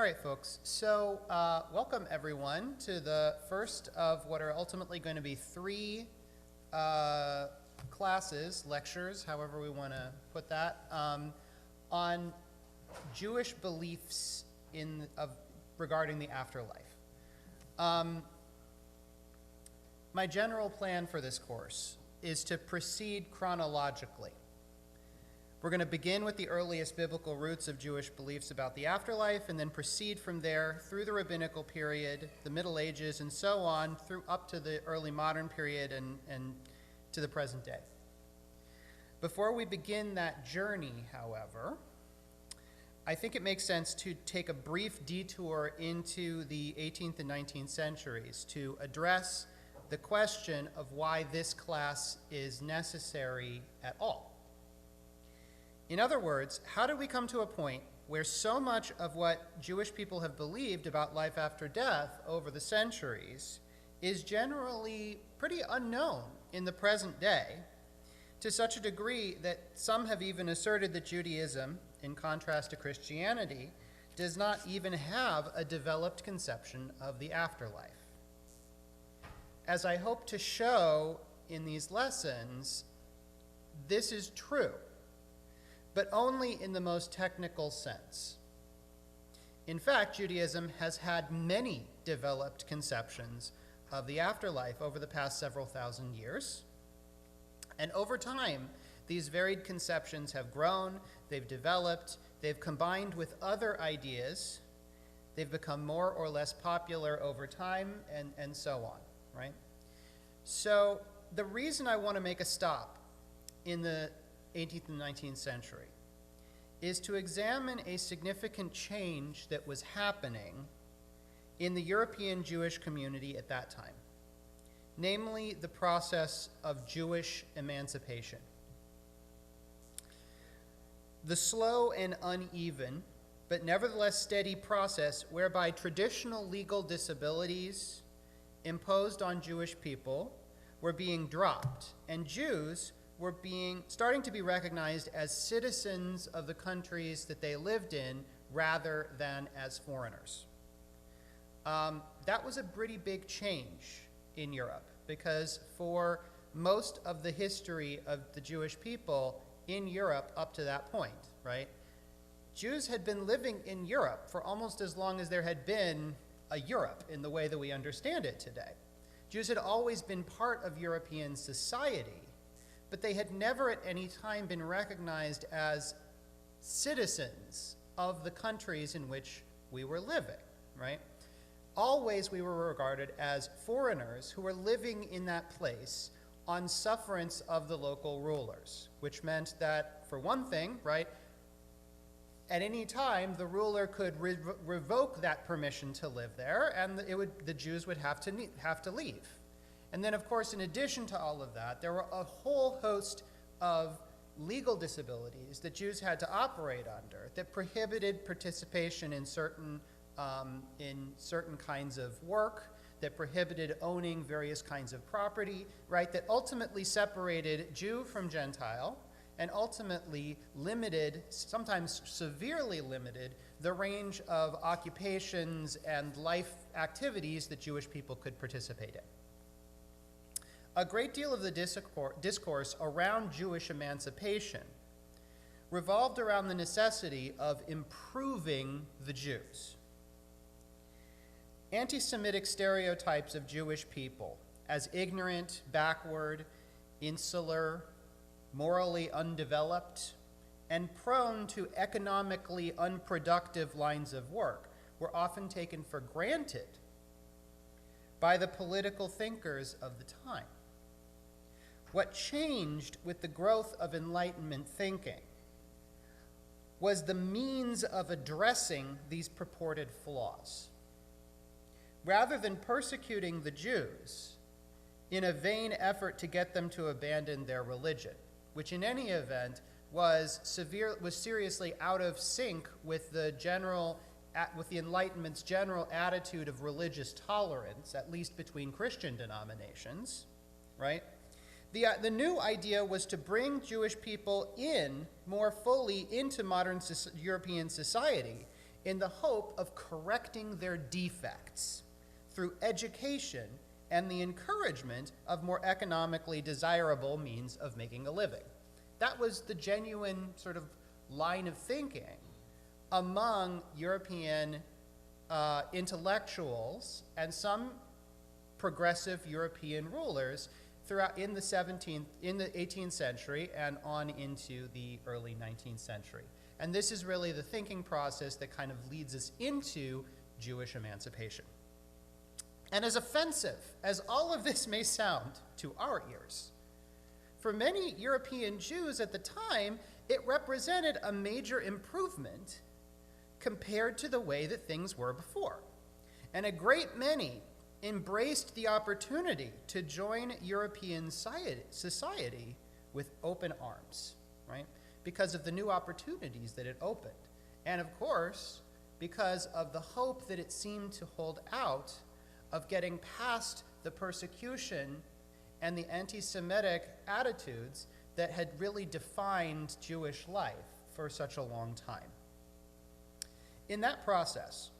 All right, folks. So welcome, everyone, to the first of what are ultimately going to be three classes, lectures, however we want to put that, on Jewish beliefs regarding the afterlife. My general plan for this course is to proceed chronologically. We're going to begin with the earliest biblical roots of Jewish beliefs about the afterlife and then proceed from there through the rabbinical period, the Middle Ages, and so on, through up to the early modern period and to the present day. Before we begin that journey, however, I think it makes sense to take a brief detour into the 18th and 19th centuries to address the question of why this class is necessary at all. In other words, how did we come to a point where so much of what Jewish people have believed about life after death over the centuries is generally pretty unknown in the present day, to such a degree that some have even asserted that Judaism, in contrast to Christianity, does not even have a developed conception of the afterlife? As I hope to show in these lessons, this is true, but only in the most technical sense. In fact, Judaism has had many developed conceptions of the afterlife over the past several thousand years. And over time, these varied conceptions have grown, they've developed, they've combined with other ideas, they've become more or less popular over time, and so on, right? So the reason I want to make a stop in the 18th and 19th century is to examine a significant change that was happening in the European Jewish community at that time, namely the process of Jewish emancipation. The slow and uneven, but nevertheless steady process whereby traditional legal disabilities imposed on Jewish people were being dropped, and Jews were starting to be recognized as citizens of the countries that they lived in rather than as foreigners. That was a pretty big change in Europe, because for most of the history of the Jewish people in Europe up to that point, right, Jews had been living in Europe for almost as long as there had been a Europe in the way that we understand it today. Jews had always been part of European society, but they had never at any time been recognized as citizens of the countries in which we were living, right? Always we were regarded as foreigners who were living in that place on sufferance of the local rulers, which meant that, for one thing, right, at any time the ruler could revoke that permission to live there, and the Jews would have to leave. And then, of course, in addition to all of that, there were a whole host of legal disabilities that Jews had to operate under that prohibited participation in certain kinds of work, that prohibited owning various kinds of property, right, that ultimately separated Jew from Gentile and ultimately limited, sometimes severely limited, the range of occupations and life activities that Jewish people could participate in. A great deal of the discourse around Jewish emancipation revolved around the necessity of improving the Jews. Anti-Semitic stereotypes of Jewish people as ignorant, backward, insular, morally undeveloped, and prone to economically unproductive lines of work were often taken for granted by the political thinkers of the time. What changed with the growth of Enlightenment thinking was the means of addressing these purported flaws. Rather than persecuting the Jews in a vain effort to get them to abandon their religion, which in any event was seriously out of sync with the Enlightenment's general attitude of religious tolerance, at least between Christian denominations, right? The new idea was to bring Jewish people in more fully into modern European society in the hope of correcting their defects through education and the encouragement of more economically desirable means of making a living. That was the genuine sort of line of thinking among European intellectuals and some progressive European rulers throughout in the 18th century and on into the early 19th century. And this is really the thinking process that kind of leads us into Jewish emancipation. And as offensive as all of this may sound to our ears, for many European Jews at the time, it represented a major improvement compared to the way that things were before. And a great many embraced the opportunity to join European society with open arms, right? Because of the new opportunities that it opened. And of course, because of the hope that it seemed to hold out of getting past the persecution and the anti-Semitic attitudes that had really defined Jewish life for such a long time. In that process,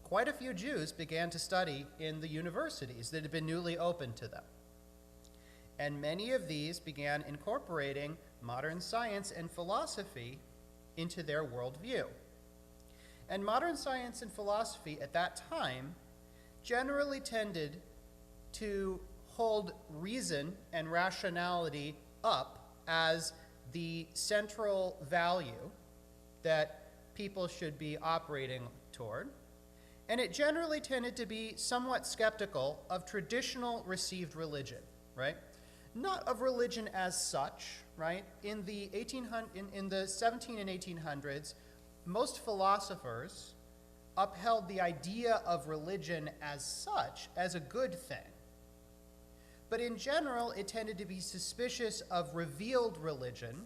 quite a few Jews began to study in the universities that had been newly opened to them. And many of these began incorporating modern science and philosophy into their worldview. And modern science and philosophy at that time generally tended to hold reason and rationality up as the central value that people should be operating toward. And it generally tended to be somewhat skeptical of traditional received religion, right? Not of religion as such, right? In the 17 and 1800s, most philosophers upheld the idea of religion as such as a good thing. But in general, it tended to be suspicious of revealed religion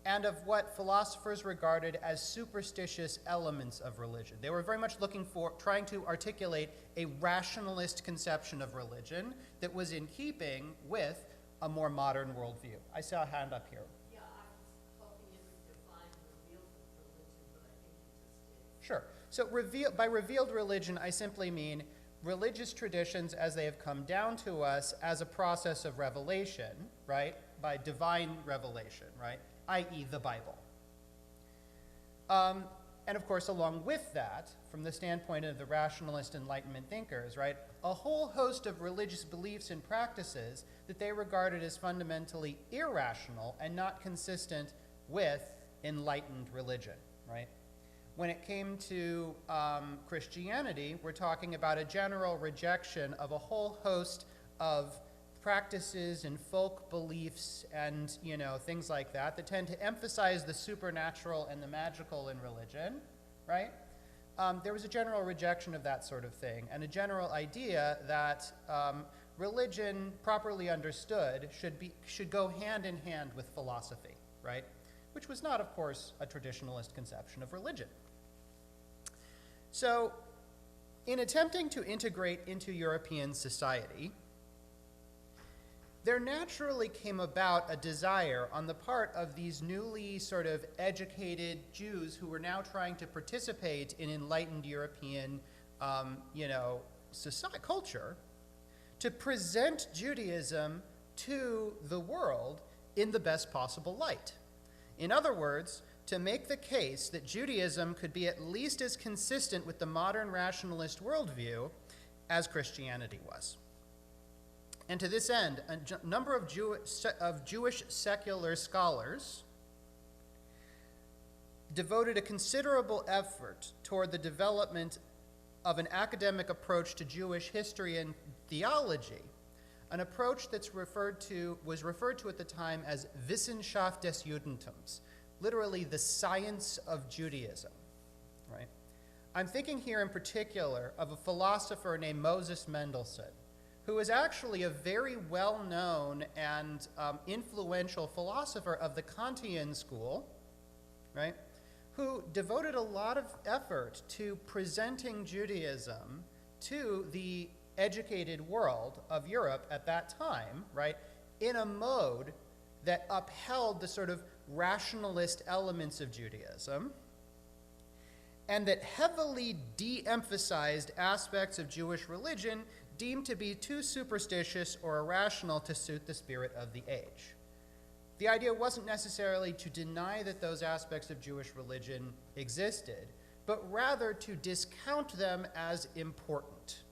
and of what philosophers regarded as superstitious elements of religion. They were very much trying to articulate a rationalist conception of religion that was in keeping with a more modern worldview. I saw a hand up here. Yeah, I was hoping you would define revealed religion, but I think you just did. Sure. So by revealed religion, I simply mean religious traditions as they have come down to us as a process of revelation, right? By divine revelation, right? i.e. the Bible. And of course, along with that, from the standpoint of the rationalist Enlightenment thinkers, right, a whole host of religious beliefs and practices that they regarded as fundamentally irrational and not consistent with enlightened religion, right? When it came to Christianity, we're talking about a general rejection of a whole host of practices and folk beliefs and, things like that that tend to emphasize the supernatural and the magical in religion, right? There was a general rejection of that sort of thing and a general idea that religion, properly understood, should go hand in hand with philosophy, right? Which was not, of course, a traditionalist conception of religion. So, in attempting to integrate into European society, there naturally came about a desire on the part of these newly sort of educated Jews who were now trying to participate in enlightened European, society, culture, to present Judaism to the world in the best possible light. In other words, to make the case that Judaism could be at least as consistent with the modern rationalist worldview as Christianity was. And to this end, a number of Jewish secular scholars devoted a considerable effort toward the development of an academic approach to Jewish history and theology, an approach was referred to at the time as Wissenschaft des Judentums, literally the science of Judaism, right? I'm thinking here in particular of a philosopher named Moses Mendelssohn, who was actually a very well-known and influential philosopher of the Kantian school, right? Who devoted a lot of effort to presenting Judaism to the educated world of Europe at that time, right? In a mode that upheld the sort of rationalist elements of Judaism and that heavily de-emphasized aspects of Jewish religion deemed to be too superstitious or irrational to suit the spirit of the age. The idea wasn't necessarily to deny that those aspects of Jewish religion existed, but rather to discount them as important.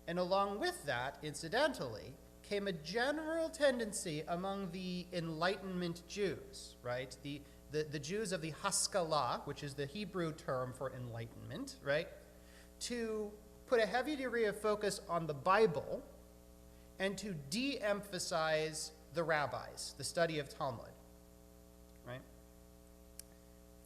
And along with that, incidentally, came a general tendency among the Enlightenment Jews, right? The Jews of the Haskalah, which is the Hebrew term for enlightenment, right? To put a heavy degree of focus on the Bible and to de-emphasize the rabbis, the study of Talmud, right?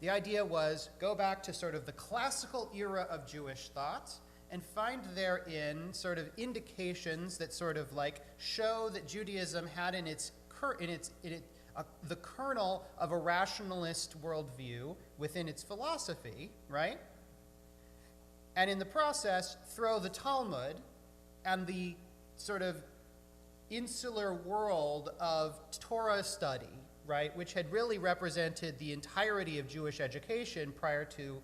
The idea was go back to sort of the classical era of Jewish thought and find therein sort of indications that sort of like show that Judaism had the kernel of a rationalist worldview within its philosophy, right? And in the process, throw the Talmud and the sort of insular world of Torah study, right, which had really represented the entirety of Jewish education prior to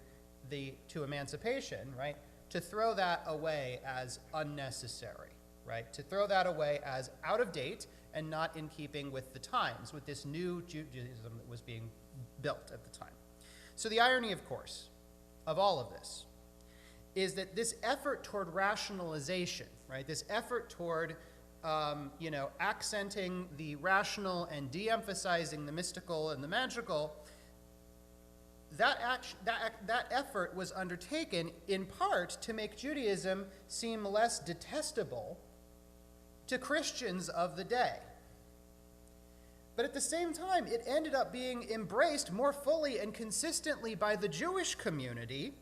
emancipation, right, to throw that away as unnecessary, right, to throw that away as out of date and not in keeping with the times, with this new Judaism that was being built at the time. So the irony, of course, of all of this is that this effort toward rationalization, right, this effort toward accenting the rational and de-emphasizing the mystical and the magical, that effort was undertaken in part to make Judaism seem less detestable to Christians of the day. But at the same time, it ended up being embraced more fully and consistently by the Jewish community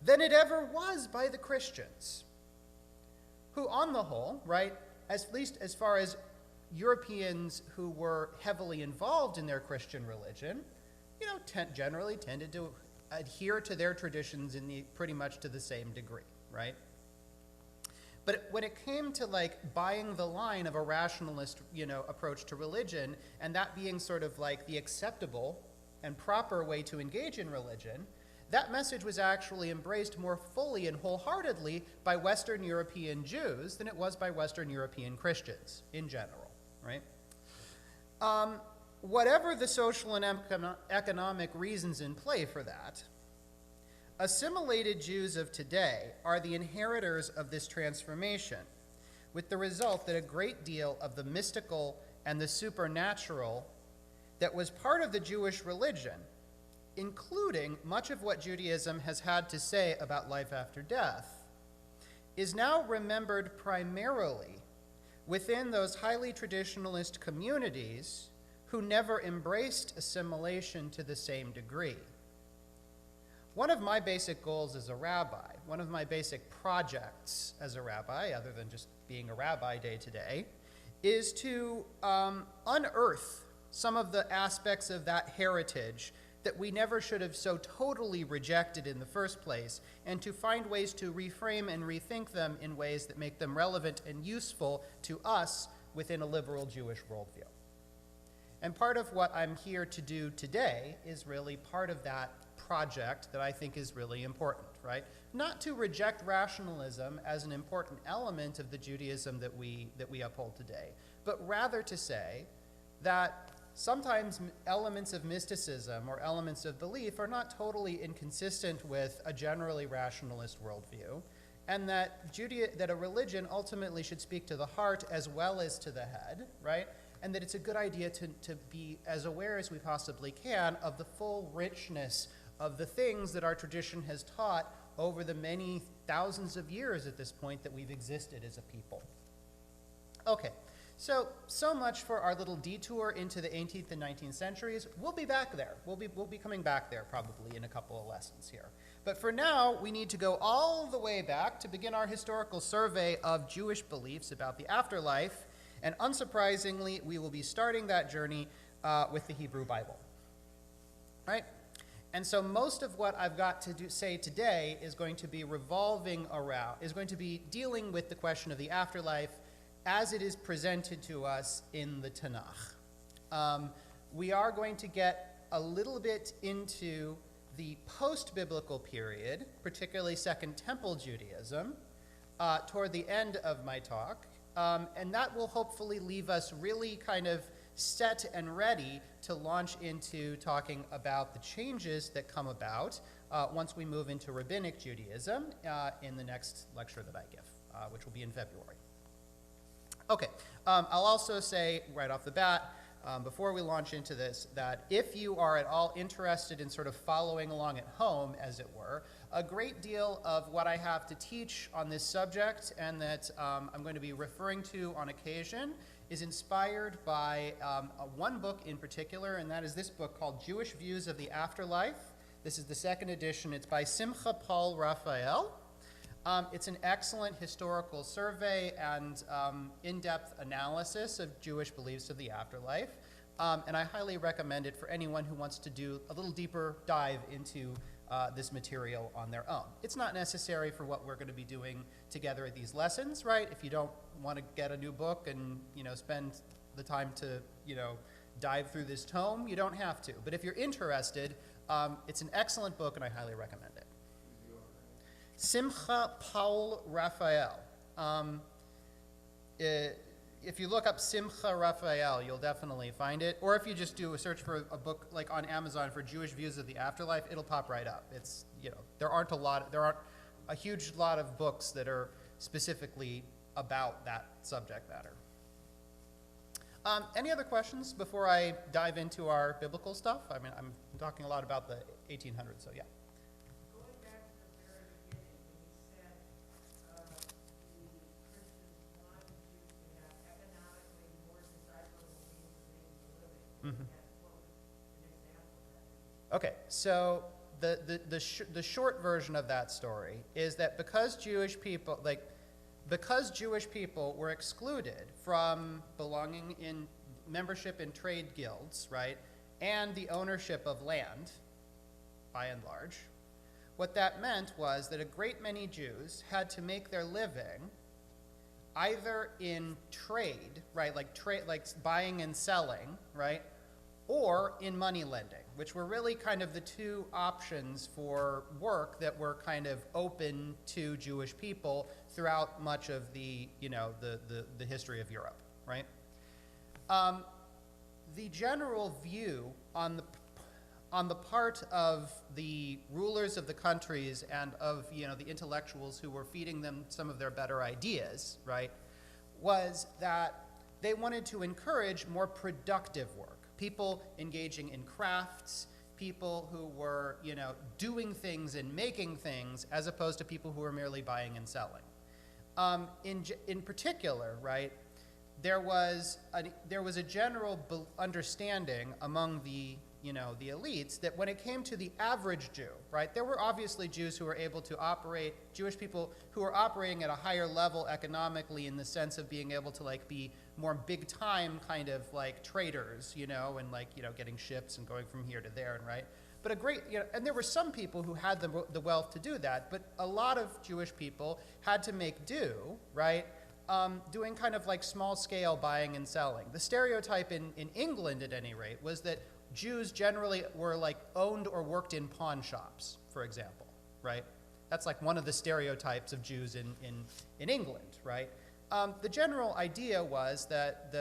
than it ever was by the Christians, who on the whole, right, at least as far as Europeans who were heavily involved in their Christian religion, generally tended to adhere to their traditions pretty much to the same degree, right? But when it came to like buying the line of a rationalist, approach to religion, and that being sort of like the acceptable and proper way to engage in religion, that message was actually embraced more fully and wholeheartedly by Western European Jews than it was by Western European Christians in general, right? Whatever the social and economic reasons in play for that, assimilated Jews of today are the inheritors of this transformation, with the result that a great deal of the mystical and the supernatural that was part of the Jewish religion, including much of what Judaism has had to say about life after death, is now remembered primarily within those highly traditionalist communities who never embraced assimilation to the same degree. One of my basic goals as a rabbi, one of my basic projects as a rabbi, other than just being a rabbi day to day, is to unearth some of the aspects of that heritage that we never should have so totally rejected in the first place, and to find ways to reframe and rethink them in ways that make them relevant and useful to us within a liberal Jewish worldview. And part of what I'm here to do today is really part of that project that I think is really important, right? Not to reject rationalism as an important element of the Judaism that we uphold today, but rather to say that sometimes elements of mysticism or elements of belief are not totally inconsistent with a generally rationalist worldview, and that that a religion ultimately should speak to the heart as well as to the head, right? And that it's a good idea to be as aware as we possibly can of the full richness of the things that our tradition has taught over the many thousands of years at this point that we've existed as a people. Okay, so much for our little detour into the 18th and 19th centuries. We'll be back there. We'll be coming back there probably in a couple of lessons here. But for now, we need to go all the way back to begin our historical survey of Jewish beliefs about the afterlife. And unsurprisingly, we will be starting that journey with the Hebrew Bible, right? And so most of what I've got to say today is going to be dealing with the question of the afterlife as it is presented to us in the Tanakh. We are going to get a little bit into the post-biblical period, particularly Second Temple Judaism, toward the end of my talk. And that will hopefully leave us really kind of set and ready to launch into talking about the changes that come about once we move into Rabbinic Judaism in the next lecture that I give, which will be in February. Okay, I'll also say right off the bat, before we launch into this, that if you are at all interested in sort of following along at home, as it were, a great deal of what I have to teach on this subject and that I'm going to be referring to on occasion is inspired by one book in particular, and that is this book called Jewish Views of the Afterlife. This is the second edition. It's by Simcha Paul Raphael. It's an excellent historical survey and in-depth analysis of Jewish beliefs of the afterlife, and I highly recommend it for anyone who wants to do a little deeper dive into this material on their own. It's not necessary for what we're going to be doing together at these lessons, right? If you don't want to get a new book and spend the time to dive through this tome, you don't have to. But if you're interested, it's an excellent book, and I highly recommend it. Simcha Paul Raphael. If you look up Simcha Raphael, you'll definitely find it. Or if you just do a search for a book like on Amazon for Jewish Views of the Afterlife, it'll pop right up. It's there aren't a huge lot of books that are specifically about that subject matter. Any other questions before I dive into our biblical stuff? I mean, I'm talking a lot about the 1800s, so yeah. Going back to the very beginning, when you said the Christians wanted Jews to have economically more desirable means of living, what would an example of that be? Okay, so the short version of that story is that because Jewish people were excluded from belonging in membership in trade guilds, right, and the ownership of land, by and large, what that meant was that a great many Jews had to make their living either in trade, right, like buying and selling, right, or in money lending, which were really kind of the two options for work that were kind of open to Jewish people throughout much of the the history of Europe, right? The general view on the part of the rulers of the countries and of the intellectuals who were feeding them some of their better ideas, right, was that they wanted to encourage more productive work. People engaging in crafts, people who were, doing things and making things, as opposed to people who were merely buying and selling. In particular, right, there was a general understanding among the elites that when it came to the average Jew, right, there were obviously Jews who were able to operate, Jewish people who were operating at a higher level economically in the sense of being able to be more big time kind of traders, and getting ships and going from here to there, and right. But and there were some people who had the wealth to do that, but a lot of Jewish people had to make do, right, doing kind of small scale buying and selling. The stereotype in England, at any rate, was that Jews generally were owned or worked in pawn shops, for example, right? That's one of the stereotypes of Jews in England, right? The general idea was that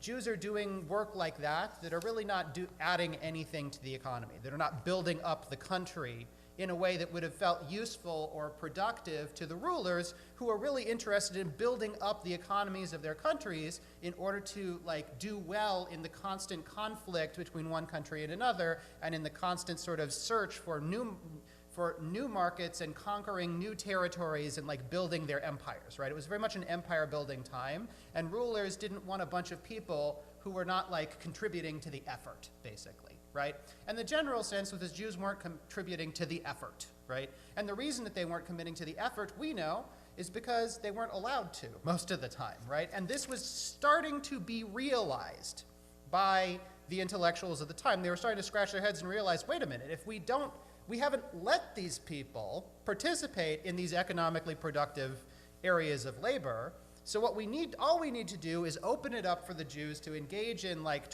Jews are doing work like that are really not adding anything to the economy, that are not building up the country in a way that would have felt useful or productive to the rulers who are really interested in building up the economies of their countries in order to do well in the constant conflict between one country and another, and in the constant sort of search for new markets and conquering new territories and building their empires, right? It was very much an empire building time, and rulers didn't want a bunch of people who were not contributing to the effort, basically, right? And the general sense was that Jews weren't contributing to the effort, right? And the reason that they weren't committing to the effort, we know, is because they weren't allowed to most of the time, right? And this was starting to be realized by the intellectuals of the time. They were starting to scratch their heads and realize, wait a minute, if we haven't let these people participate in these economically productive areas of labor, So all we need to do is open it up for the Jews to engage in like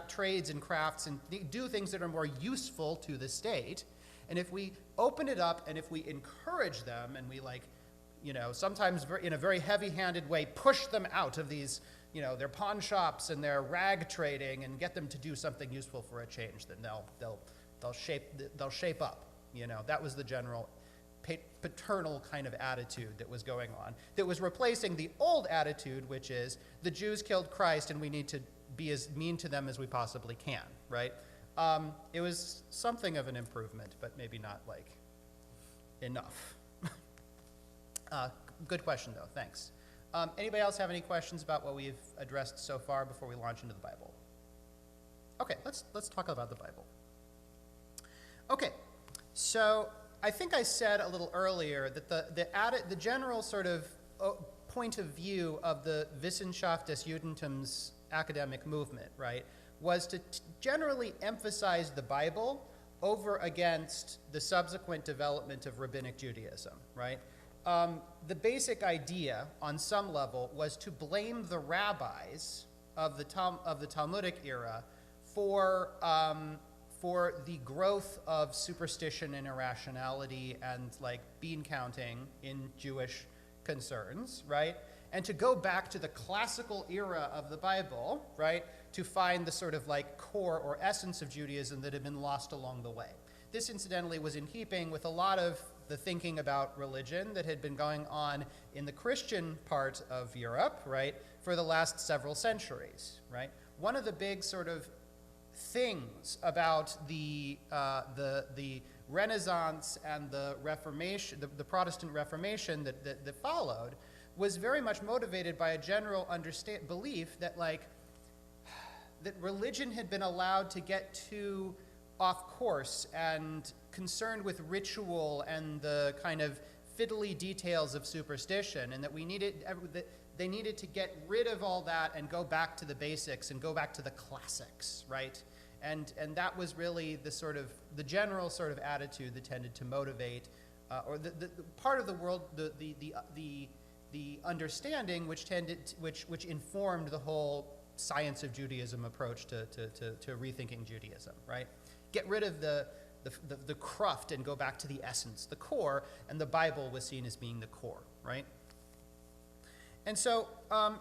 trades and crafts and do things that are more useful to the state. And if we open it up and if we encourage them and we sometimes in a very heavy-handed way push them out of these, their pawn shops and their rag trading and get them to do something useful for a change, then they'll shape up. That was the general paternal kind of attitude that was going on, that was replacing the old attitude, which is the Jews killed Christ and we need to be as mean to them as we possibly can, right? It was something of an improvement, but maybe not like enough. Good question though, thanks. Anybody else have any questions about what we've addressed so far before we launch into the Bible? Okay, let's talk about the Bible. Okay, so I think I said a little earlier that the general sort of point of view of the Wissenschaft des Judentums academic movement, right, was to generally emphasize the Bible over against the subsequent development of rabbinic Judaism, right? The basic idea, on some level, was to blame the rabbis of the Talmudic era for the growth of superstition and irrationality and like bean counting in Jewish concerns, right? And to go back to the classical era of the Bible, right, to find the sort of like core or essence of Judaism that had been lost along the way. This, incidentally, was in keeping with a lot of the thinking about religion that had been going on in the Christian part of Europe, right, for the last several centuries, right? One of the big sort of things about the Renaissance and the Reformation, the Protestant Reformation that followed, was very much motivated by a general belief that that religion had been allowed to get too off course and concerned with ritual and the kind of fiddly details of superstition, and that they needed to get rid of all that and go back to the basics and go back to the classics, right? And that was really the general sort of attitude that tended to motivate, or the part of the world, the understanding which informed the whole science of Judaism approach to rethinking Judaism, right? Get rid of the cruft and go back to the essence, the core, and the Bible was seen as being the core, right? And so,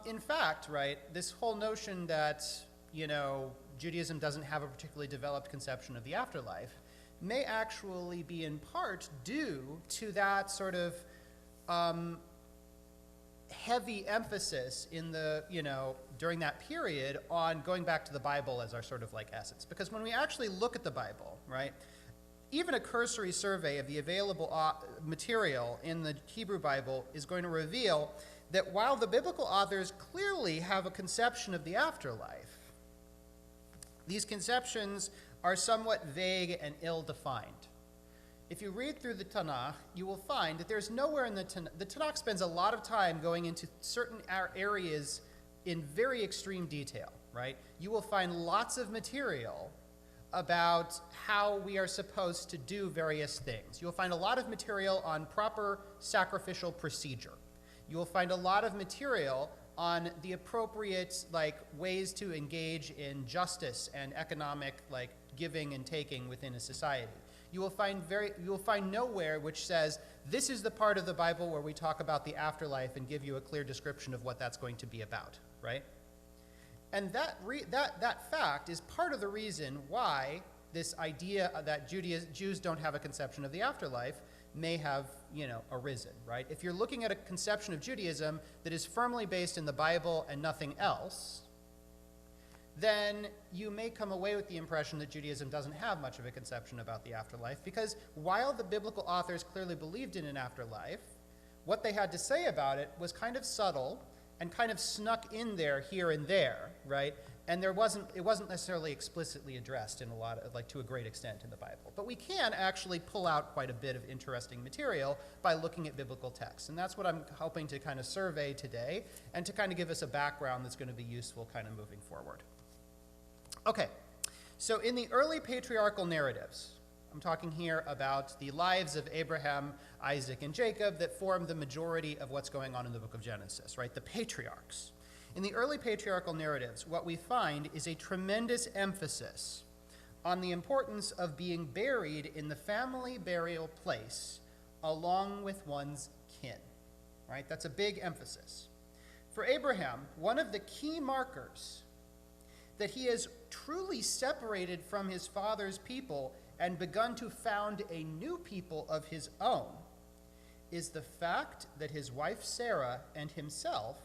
in fact, right, this whole notion that, Judaism doesn't have a particularly developed conception of the afterlife may actually be in part due to that sort of heavy emphasis in during that period on going back to the Bible as our sort of like essence. Because when we actually look at the Bible, right, even a cursory survey of the available material in the Hebrew Bible is going to reveal that while the biblical authors clearly have a conception of the afterlife, these conceptions are somewhat vague and ill-defined. If you read through the Tanakh, you will find that there's nowhere in the Tanakh spends a lot of time going into certain areas in very extreme detail, right? You will find lots of material about how we are supposed to do various things. You'll find a lot of material on proper sacrificial procedure. You will find a lot of material on the appropriate ways to engage in justice and economic giving and taking within a society. You will find nowhere which says this is the part of the Bible where we talk about the afterlife and give you a clear description of what that's going to be about, right? And that fact is part of the reason why this idea that Jews don't have a conception of the afterlife may have, arisen, right? If you're looking at a conception of Judaism that is firmly based in the Bible and nothing else, then you may come away with the impression that Judaism doesn't have much of a conception about the afterlife, because while the biblical authors clearly believed in an afterlife, what they had to say about it was kind of subtle and kind of snuck in there here and there, right? And it wasn't necessarily explicitly addressed in a lot of, to a great extent in the Bible. But we can actually pull out quite a bit of interesting material by looking at biblical texts. And that's what I'm hoping to kind of survey today, and to kind of give us a background that's going to be useful kind of moving forward. Okay, so in the early patriarchal narratives, I'm talking here about the lives of Abraham, Isaac, and Jacob that form the majority of what's going on in the book of Genesis, right? The patriarchs. In the early patriarchal narratives, what we find is a tremendous emphasis on the importance of being buried in the family burial place along with one's kin, right? That's a big emphasis. For Abraham, one of the key markers that he is truly separated from his father's people and begun to found a new people of his own is the fact that his wife Sarah and himself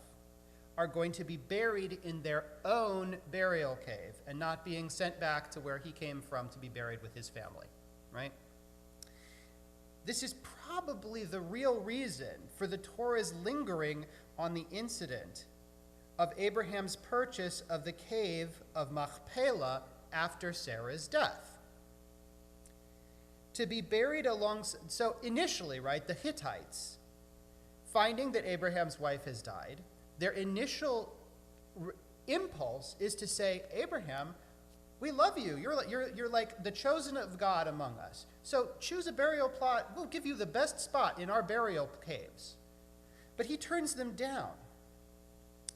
are going to be buried in their own burial cave and not being sent back to where he came from to be buried with his family, right? This is probably the real reason for the Torah's lingering on the incident of Abraham's purchase of the cave of Machpelah after Sarah's death. To be buried alongside, so initially, right, the Hittites, finding that Abraham's wife has died, their initial impulse is to say, Abraham, we love you. You're like the chosen of God among us. So choose a burial plot. We'll give you the best spot in our burial caves. But he turns them down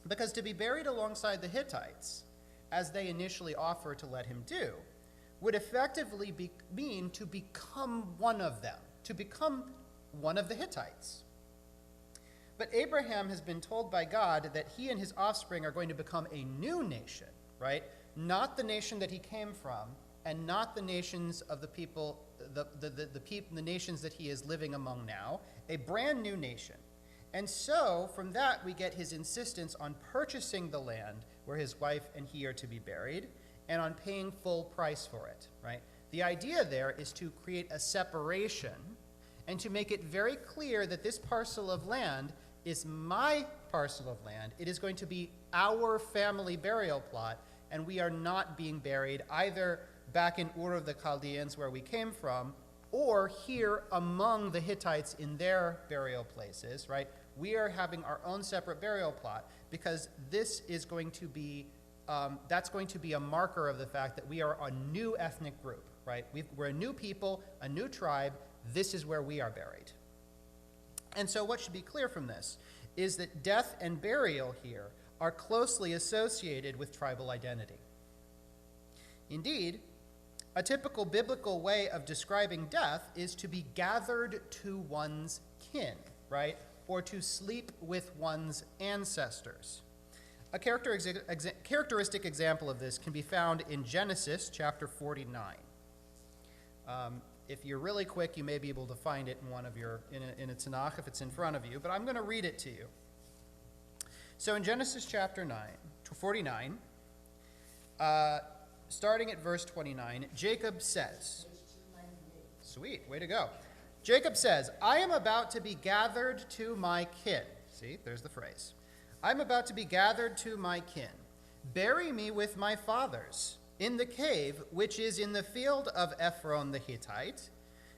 because to be buried alongside the Hittites, as they initially offer to let him do, would effectively mean to become one of them, to become one of the Hittites. But Abraham has been told by God that he and his offspring are going to become a new nation, right? Not the nation that he came from, and not the nations of the people, the nations that he is living among now, a brand new nation. And so, from that, we get his insistence on purchasing the land where his wife and he are to be buried, and on paying full price for it, right? The idea there is to create a separation and to make it very clear that this parcel of land is my parcel of land. It is going to be our family burial plot, and we are not being buried either back in Ur of the Chaldeans where we came from, or here among the Hittites in their burial places, right? We are having our own separate burial plot because this is going to be, that's going to be a marker of the fact that we are a new ethnic group, right? We're a new people, a new tribe. This is where we are buried. And so what should be clear from this is that death and burial here are closely associated with tribal identity. Indeed, a typical biblical way of describing death is to be gathered to one's kin, right? Or to sleep with one's ancestors. A characteristic example of this can be found in Genesis chapter 49. If you're really quick, you may be able to find it in one of your, in a Tanakh if it's in front of you, but I'm going to read it to you. So in Genesis chapter 49, starting at verse 29, Jacob says, sweet, way to go. Jacob says, I am about to be gathered to my kin. See, there's the phrase. I'm about to be gathered to my kin. Bury me with my fathers in the cave which is in the field of Ephron the Hittite,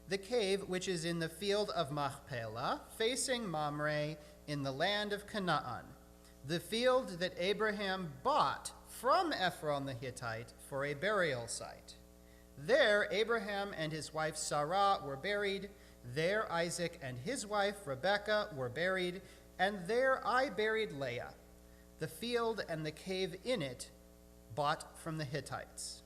the cave which is in the field of Machpelah, facing Mamre in the land of Canaan, the field that Abraham bought from Ephron the Hittite for a burial site. There Abraham and his wife Sarah were buried. There Isaac and his wife Rebekah were buried. And there I buried Leah, the field and the cave in it bought from the Hittites.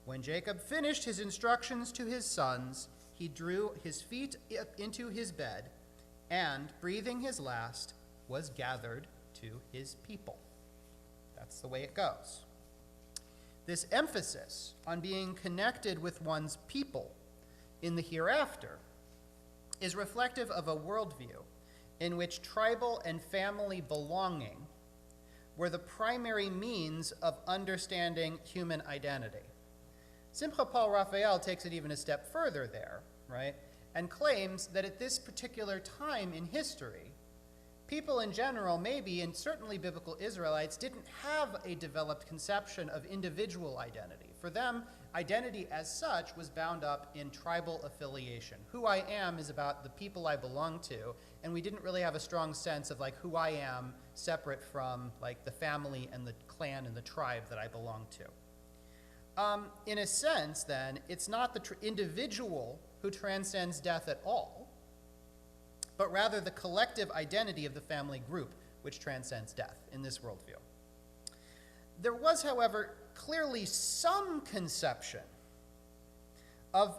When Jacob finished his instructions to his sons, he drew his feet up into his bed and, breathing his last, was gathered to his people. That's the way it goes. This emphasis on being connected with one's people in the hereafter is reflective of a worldview in which tribal and family belonging were the primary means of understanding human identity. Simcha Paul Raphael takes it even a step further there, right, and claims that at this particular time in history, people in general, maybe, and certainly biblical Israelites, didn't have a developed conception of individual identity. For them, identity as such was bound up in tribal affiliation. Who I am is about the people I belong to, and we didn't really have a strong sense of like who I am separate from like the family and the clan and the tribe that I belong to. In a sense, then, it's not the individual who transcends death at all, but rather the collective identity of the family group which transcends death in this worldview. There was, however, clearly some conception of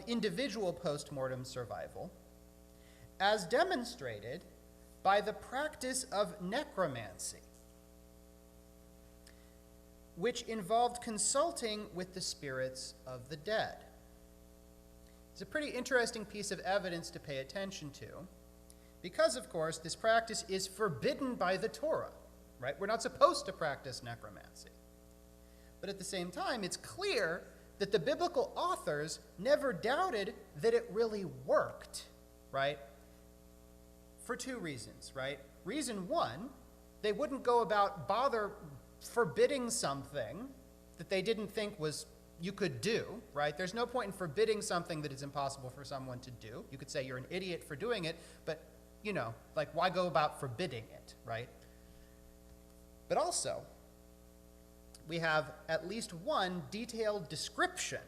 individual post-mortem survival, as demonstrated by the practice of necromancy, which involved consulting with the spirits of the dead. It's a pretty interesting piece of evidence to pay attention to, because, of course, this practice is forbidden by the Torah, right? We're not supposed to practice necromancy. But at the same time, it's clear that the biblical authors never doubted that it really worked, right? For two reasons, right? Reason one, they wouldn't go about bother forbidding something that they didn't think you could do, right? There's no point in forbidding something that is impossible for someone to do. You could say you're an idiot for doing it, but, why go about forbidding it, right? But also, we have at least one detailed description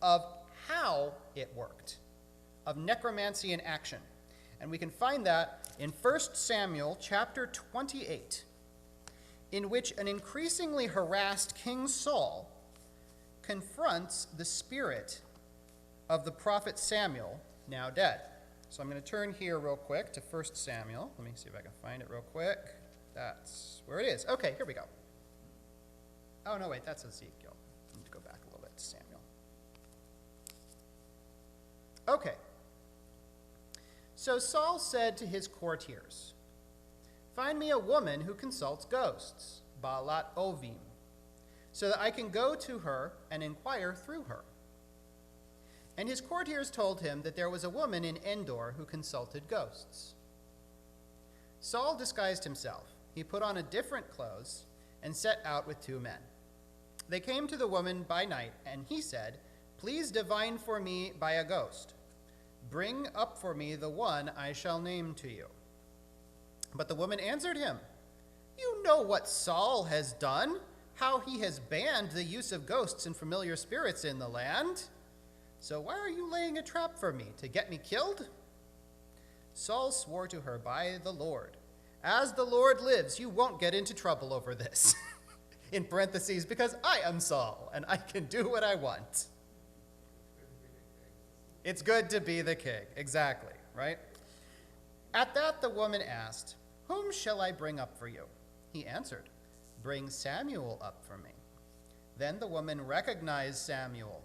of how it worked, of necromancy in action. And we can find that in 1 Samuel chapter 28, in which an increasingly harassed King Saul confronts the spirit of the prophet Samuel, now dead. So I'm going to turn here real quick to 1 Samuel. Let me see if I can find it real quick. That's where it is. Okay, here we go. Oh, no, wait, that's Ezekiel. I need to go back a little bit to Samuel. Okay. So Saul said to his courtiers, "Find me a woman who consults ghosts, Baalat Ovim, so that I can go to her and inquire through her." And his courtiers told him that there was a woman in Endor who consulted ghosts. Saul disguised himself. He put on a different clothes and set out with 2 men. They came to the woman by night, and he said, "Please divine for me by a ghost. Bring up for me the one I shall name to you." But the woman answered him, "You know what Saul has done, how he has banned the use of ghosts and familiar spirits in the land. So why are you laying a trap for me, to get me killed?" Saul swore to her by the Lord, "As the Lord lives, you won't get into trouble over this." In parentheses, because I am Saul, and I can do what I want. It's good to be the king, exactly, right? At that the woman asked, "Whom shall I bring up for you?" He answered, "Bring Samuel up for me." Then the woman recognized Samuel,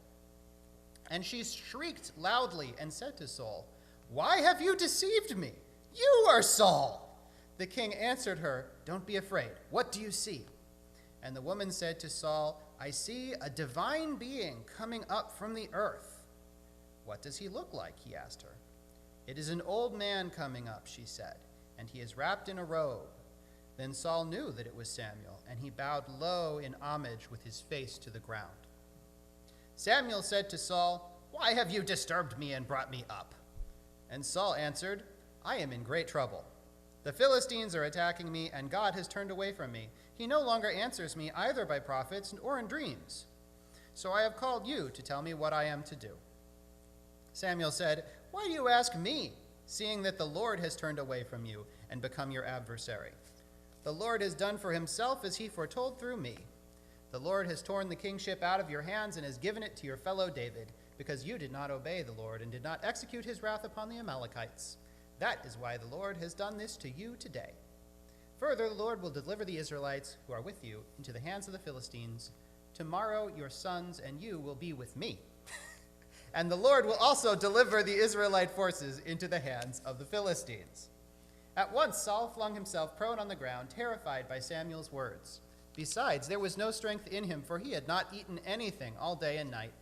and she shrieked loudly and said to Saul, "Why have you deceived me? You are Saul." The king answered her, "Don't be afraid. What do you see?" And the woman said to Saul, "I see a divine being coming up from the earth." "What does he look like?" he asked her. "It is an old man coming up," she said, "and he is wrapped in a robe." Then Saul knew that it was Samuel, and he bowed low in homage with his face to the ground. Samuel said to Saul, "Why have you disturbed me and brought me up?" And Saul answered, "I am in great trouble. The Philistines are attacking me, and God has turned away from me. He no longer answers me either by prophets or in dreams. So I have called you to tell me what I am to do." Samuel said, "Why do you ask me, seeing that the Lord has turned away from you and become your adversary? The Lord has done for himself as he foretold through me. The Lord has torn the kingship out of your hands and has given it to your fellow David, because you did not obey the Lord and did not execute his wrath upon the Amalekites. That is why the Lord has done this to you today. Further, the Lord will deliver the Israelites who are with you into the hands of the Philistines. Tomorrow your sons and you will be with me. And the Lord will also deliver the Israelite forces into the hands of the Philistines." At once Saul flung himself prone on the ground, terrified by Samuel's words. Besides, there was no strength in him, for he had not eaten anything all day and night.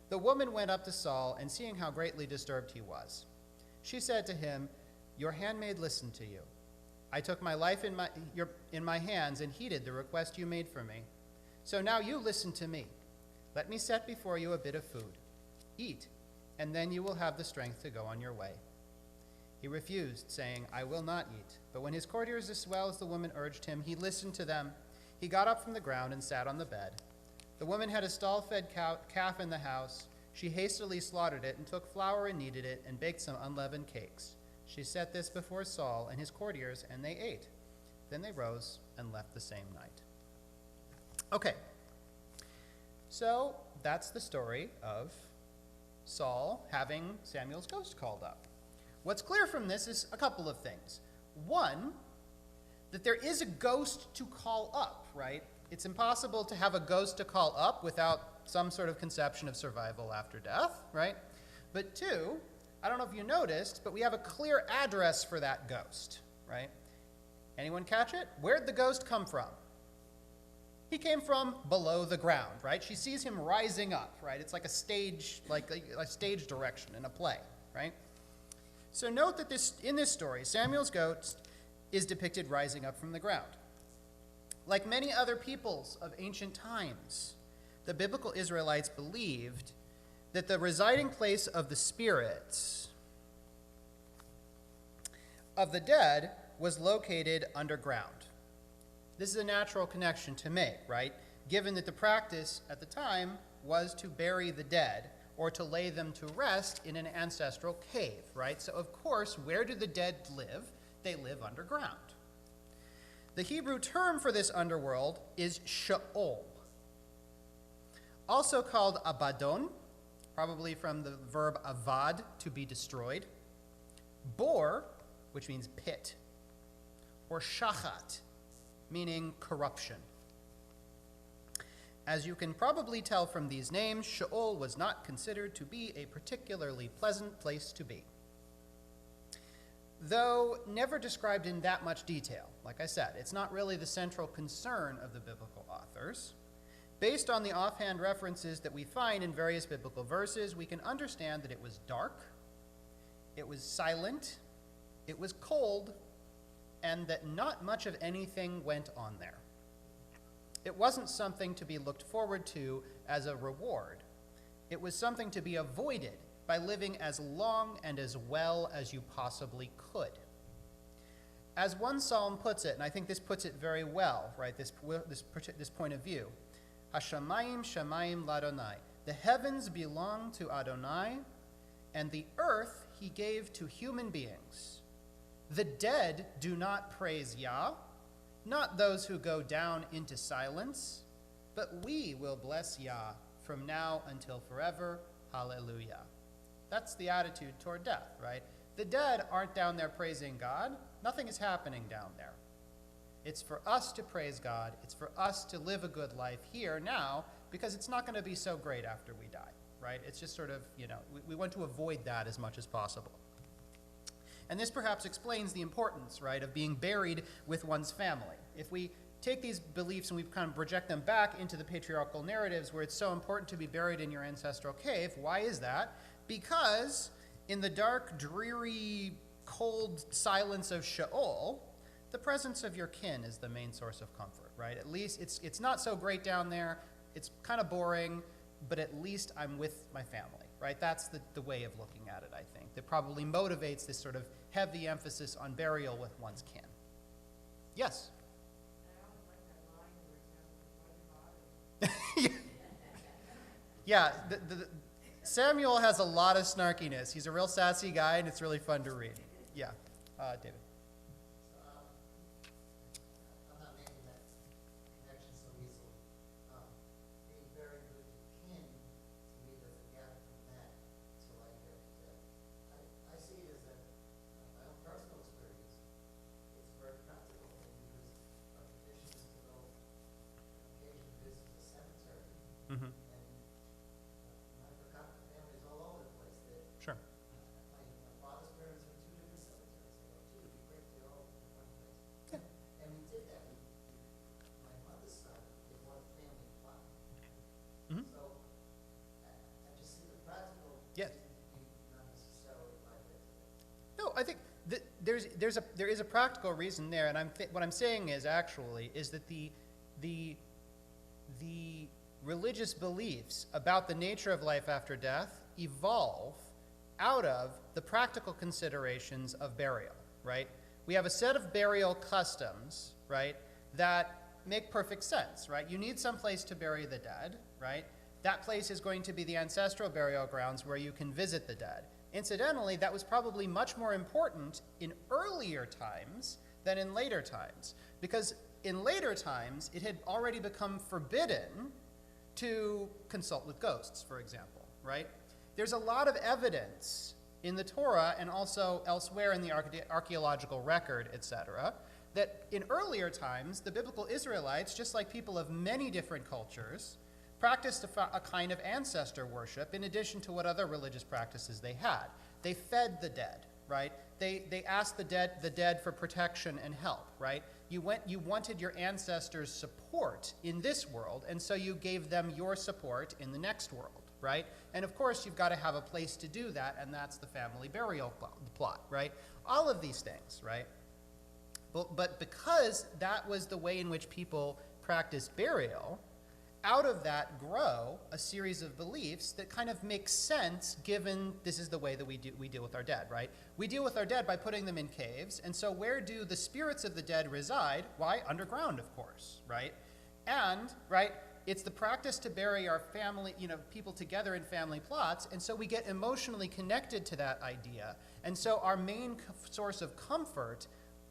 The woman went up to Saul, and seeing how greatly disturbed he was, she said to him, "Your handmaid listened to you. I took my life in my hands and heeded the request you made for me. So now you listen to me. Let me set before you a bit of food. Eat, and then you will have the strength to go on your way." He refused, saying, "I will not eat." But when his courtiers, as well as the woman, urged him, he listened to them. He got up from the ground and sat on the bed. The woman had a stall-fed calf in the house. She hastily slaughtered it and took flour and kneaded it and baked some unleavened cakes. She set this before Saul and his courtiers, and they ate. Then they rose and left the same night. Okay, so that's the story of Saul having Samuel's ghost called up. What's clear from this is a couple of things. One, that there is a ghost to call up, right? It's impossible to have a ghost to call up without some sort of conception of survival after death, right? But two, I don't know if you noticed, but we have a clear address for that ghost, right? Anyone catch it? Where'd the ghost come from? He came from below the ground, right? She sees him rising up, right? It's like a stage direction in a play, right? So note that in this story, Samuel's ghost is depicted rising up from the ground. Like many other peoples of ancient times, the biblical Israelites believed that the residing place of the spirits of the dead was located underground. This is a natural connection to make, right? Given that the practice at the time was to bury the dead or to lay them to rest in an ancestral cave, right? So of course, where do the dead live? They live underground. The Hebrew term for this underworld is Sheol, also called Abaddon, probably from the verb avad, to be destroyed, Bor, which means pit, or Shachat, meaning corruption. As you can probably tell from these names, Sheol was not considered to be a particularly pleasant place to be. Though never described in that much detail, like I said, it's not really the central concern of the biblical authors. Based on the offhand references that we find in various biblical verses, we can understand that it was dark, it was silent, it was cold, and that not much of anything went on there. It wasn't something to be looked forward to as a reward. It was something to be avoided by living as long and as well as you possibly could. As one psalm puts it, and I think this puts it very well, right, this point of view, Hashamayim shamayim ladonai. The heavens belong to Adonai, and the earth he gave to human beings. The dead do not praise Yah, not those who go down into silence, but we will bless Yah from now until forever. Hallelujah. That's the attitude toward death, right? The dead aren't down there praising God. Nothing is happening down there. It's for us to praise God. It's for us to live a good life here now, because it's not going to be so great after we die, right? It's just sort of, we want to avoid that as much as possible. And this perhaps explains the importance, right, of being buried with one's family. If we take these beliefs and we kind of project them back into the patriarchal narratives where it's so important to be buried in your ancestral cave, why is that? Because in the dark, dreary, cold silence of Sheol, the presence of your kin is the main source of comfort, right? At least it's not so great down there. It's kind of boring, but at least I'm with my family, right? That's the way of looking at it, I think, that probably motivates this sort of heavy emphasis on burial with one's kin. Yes? Yeah, Samuel has a lot of snarkiness. He's a real sassy guy, and it's really fun to read. Yeah, David. I'm not making that connection so easily. Being very good to kin, to me, doesn't gather from that to life after death. I see it as my own personal experience. It's very practical because our tradition is to go on occasion visit the cemetery. Mm-hmm. I've got families all over the place that Sure. my father's parents are in two different cemeteries. They go, gee, it'd be great if they're all in one place. Yeah. And we did that. My mother's side, they bought a family plot. Mm-hmm. So I just see the practical. Yes. Not necessarily like that. No, I think that there is a practical reason there, and what I'm saying is that the religious beliefs about the nature of life after death evolve out of the practical considerations of burial, right? We have a set of burial customs, right, that make perfect sense, right? You need some place to bury the dead, right? That place is going to be the ancestral burial grounds where you can visit the dead. Incidentally, that was probably much more important in earlier times than in later times, because in later times, it had already become forbidden to consult with ghosts, for example, right? There's a lot of evidence in the Torah and also elsewhere in the archaeological record, etc., that in earlier times, the biblical Israelites, just like people of many different cultures, practiced a kind of ancestor worship in addition to what other religious practices they had. They fed the dead, right? They asked the dead for protection and help, right? You wanted your ancestors' support in this world, and so you gave them your support in the next world, right? And of course, you've got to have a place to do that, and that's the family burial plot, right? All of these things, right? But because that was the way in which people practiced burial, out of that grow a series of beliefs that kind of make sense given this is the way that we deal with our dead, right? We deal with our dead by putting them in caves, and so where do the spirits of the dead reside? Why? Underground, of course, right? And, right, it's the practice to bury our family, people together in family plots, and so we get emotionally connected to that idea. And so our main source of comfort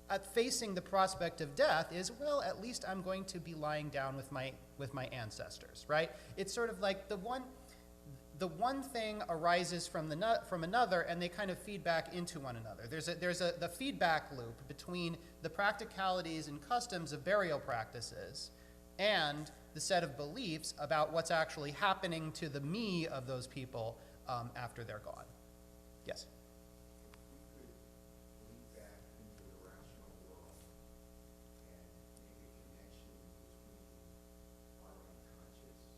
at facing the prospect of death is, well, at least I'm going to be lying down with my ancestors, right? It's sort of like the one thing arises from another, and they kind of feed back into one another. There's the feedback loop between the practicalities and customs of burial practices and the set of beliefs about what's actually happening to the me of those people after they're gone. Yes?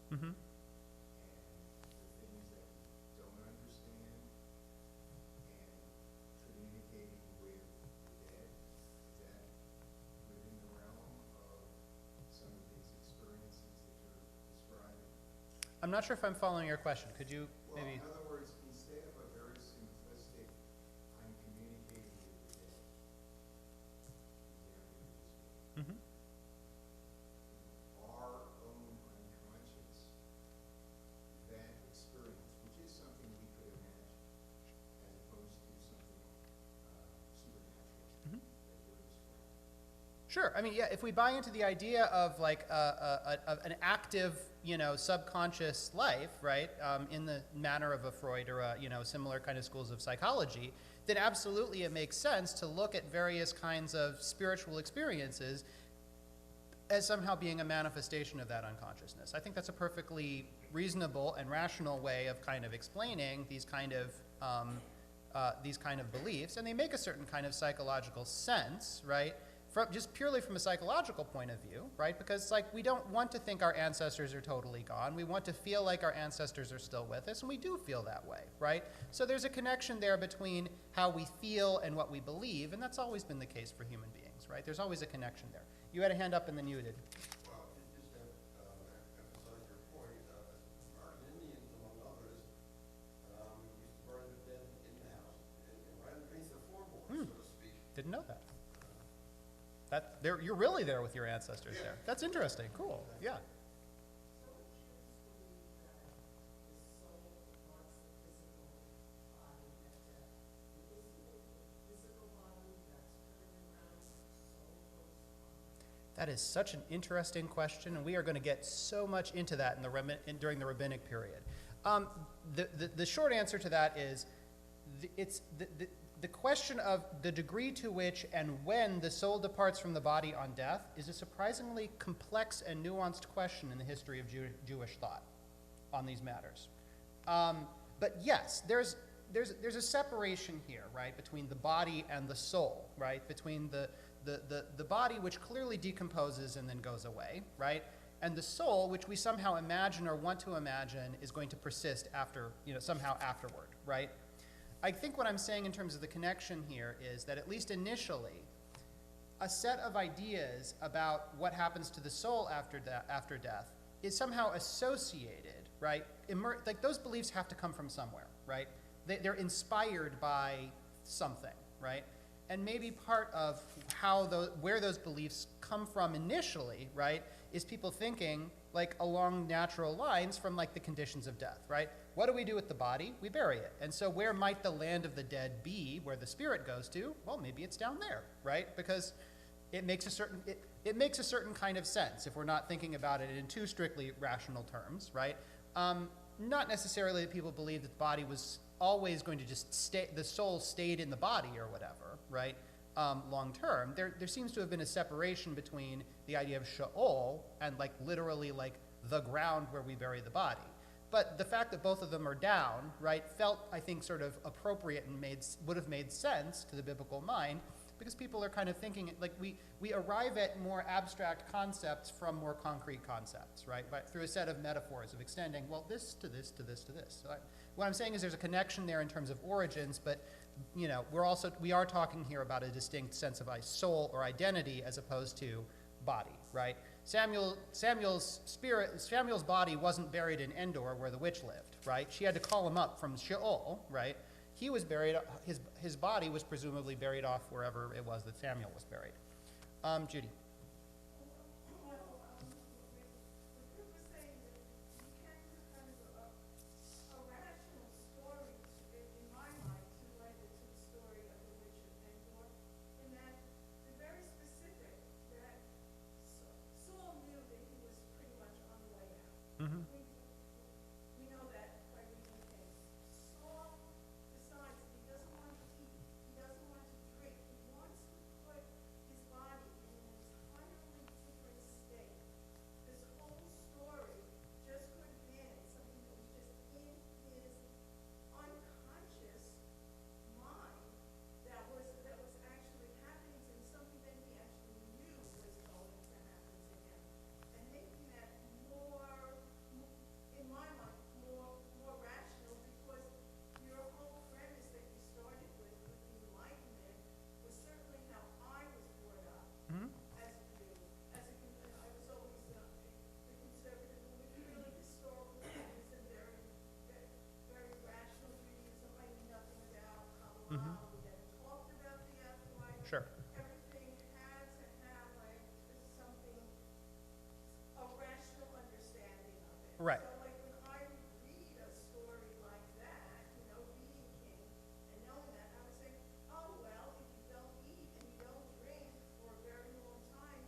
Mm-hmm. And the things that we don't understand and communicating with the dead, is that within the realm of some of these experiences that you're describing? I'm not sure if I'm following your question. Could you maybe... In other words, instead of a very simplistic, I'm communicating with the dead, Mm-hmm. our own unconscious, that experience, which is something we could imagine, as opposed to something supernatural Mhm. that you're describing. Sure. I mean, yeah, if we buy into the idea of like an active, subconscious life, right, in the manner of a Freud or similar kind of schools of psychology, then absolutely it makes sense to look at various kinds of spiritual experiences as somehow being a manifestation of that unconsciousness. I think that's a perfectly reasonable and rational way of kind of explaining these kind of beliefs, and they make a certain kind of psychological sense, right? Just purely from a psychological point of view, right? Because it's like we don't want to think our ancestors are totally gone. We want to feel like our ancestors are still with us, and we do feel that way, right? So there's a connection there between how we feel and what we believe, and that's always been the case for human beings, right? There's always a connection there. You had a hand up and then you did. Well, just to emphasize your point, American Indians, among others, used to burn the dead in the house, and right underneath the floorboards, so to speak. Didn't know that. You're really there with your ancestors there. That's interesting. Cool. Yeah. So it should believe that the soul departs the physical body at death. Isn't it the physical body that's turning around, the soul goes on? That is such an interesting question, and we are going to get so much into that during the rabbinic period. The short answer to that is the question of the degree to which and when the soul departs from the body on death is a surprisingly complex and nuanced question in the history of Jewish thought on these matters. But yes, there's a separation here, right, between the body and the soul, right, between the body, which clearly decomposes and then goes away, right, and the soul, which we somehow imagine or want to imagine is going to persist after, somehow afterward, right? I think what I'm saying in terms of the connection here is that at least initially, a set of ideas about what happens to the soul after death is somehow associated, right? Like those beliefs have to come from somewhere, right? They're inspired by something, right? And maybe part of where those beliefs come from initially, right, is people thinking, like along natural lines from like the conditions of death, right? What do we do with the body? We bury it. And so where might the land of the dead be, where the spirit goes to? Well, maybe it's down there, right? Because it makes a certain kind of sense if we're not thinking about it in too strictly rational terms, right? Not necessarily that people believe that the body was always going to just stay, the soul stayed in the body or whatever, right? Long term. There seems to have been a separation between the idea of Sheol and like literally like the ground where we bury the body. But the fact that both of them are down, right, felt, I think, sort of appropriate and would have made sense to the biblical mind, because people are kind of thinking, like we arrive at more abstract concepts from more concrete concepts, right, through a set of metaphors of extending, well, this to this to this to this. So what I'm saying is there's a connection there in terms of origins, but you know, we are talking here about a distinct sense of soul or identity as opposed to body, right? Samuel's body wasn't buried in Endor where the witch lived, right? She had to call him up from Sheol, right? He was buried, his body was presumably buried off wherever it was that Samuel was buried. Judy. Mm-hmm. We know that by reading things. Saul decides that he doesn't want to eat, he doesn't want to drink, he wants to put his body in an entirely different state. This whole story just could have been something that was just in his unconscious mind that was actually happening to him, something that he actually knew was going to happen to him. And making that more, in my mind, more rational, because your whole premise that you started with the Enlightenment was certainly how I was brought up Mm-hmm. as a Jew. I was always the conservative, with really historical things and very, very rational Judaism. I knew nothing about Kabbalah. Mm-hmm. We never talked about the afterlife. Sure. Everything had to have like something, a rational understanding of it. Right. So like when I read a story like that, you know, reading King and knowing that, I would say, oh well, if you don't eat and you don't drink for a very long time,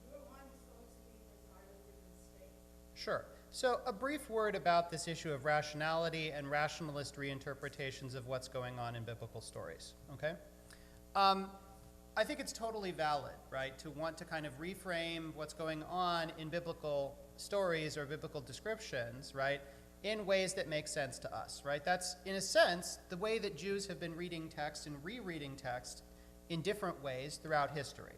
your mind is going to be in an entirely different state. Sure. So a brief word about this issue of rationality and rationalist reinterpretations of what's going on in biblical stories, okay? I think it's totally valid, right, to want to kind of reframe what's going on in biblical stories or biblical descriptions, right, in ways that make sense to us, right? That's, in a sense, the way that Jews have been reading text and rereading text in different ways throughout history.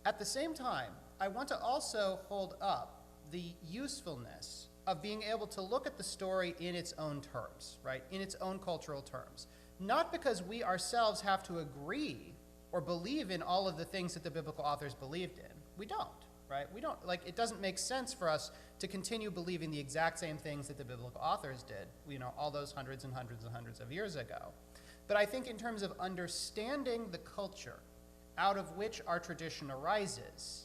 At the same time, I want to also hold up the usefulness of being able to look at the story in its own terms, right, in its own cultural terms. Not because we ourselves have to agree or believe in all of the things that the biblical authors believed in. We don't, right? We don't, like, it doesn't make sense for us to continue believing the exact same things that the biblical authors did, you know, all those hundreds and hundreds and hundreds of years ago. But I think in terms of understanding the culture out of which our tradition arises,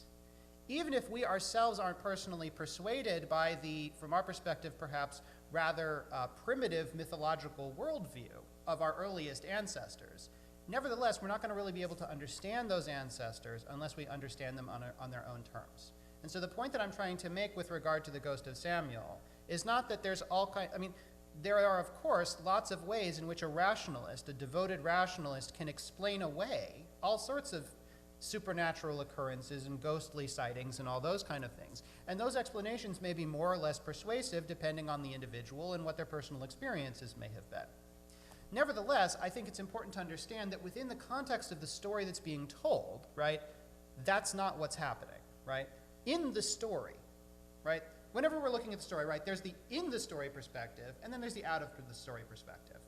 even if we ourselves aren't personally persuaded by the, from our perspective perhaps, rather primitive mythological worldview of our earliest ancestors, nevertheless, we're not going to really be able to understand those ancestors unless we understand them on their own terms. And so the point that I'm trying to make with regard to the ghost of Samuel is not that there's all kind, I mean, there are, of course, lots of ways in which a rationalist, a devoted rationalist, can explain away all sorts of supernatural occurrences and ghostly sightings and all those kind of things. And those explanations may be more or less persuasive depending on the individual and what their personal experiences may have been. Nevertheless, I think it's important to understand that within the context of the story that's being told, right, that's not what's happening, right? In the story, right, whenever we're looking at the story, right, there's the in the story perspective, and then there's the out of the story perspective.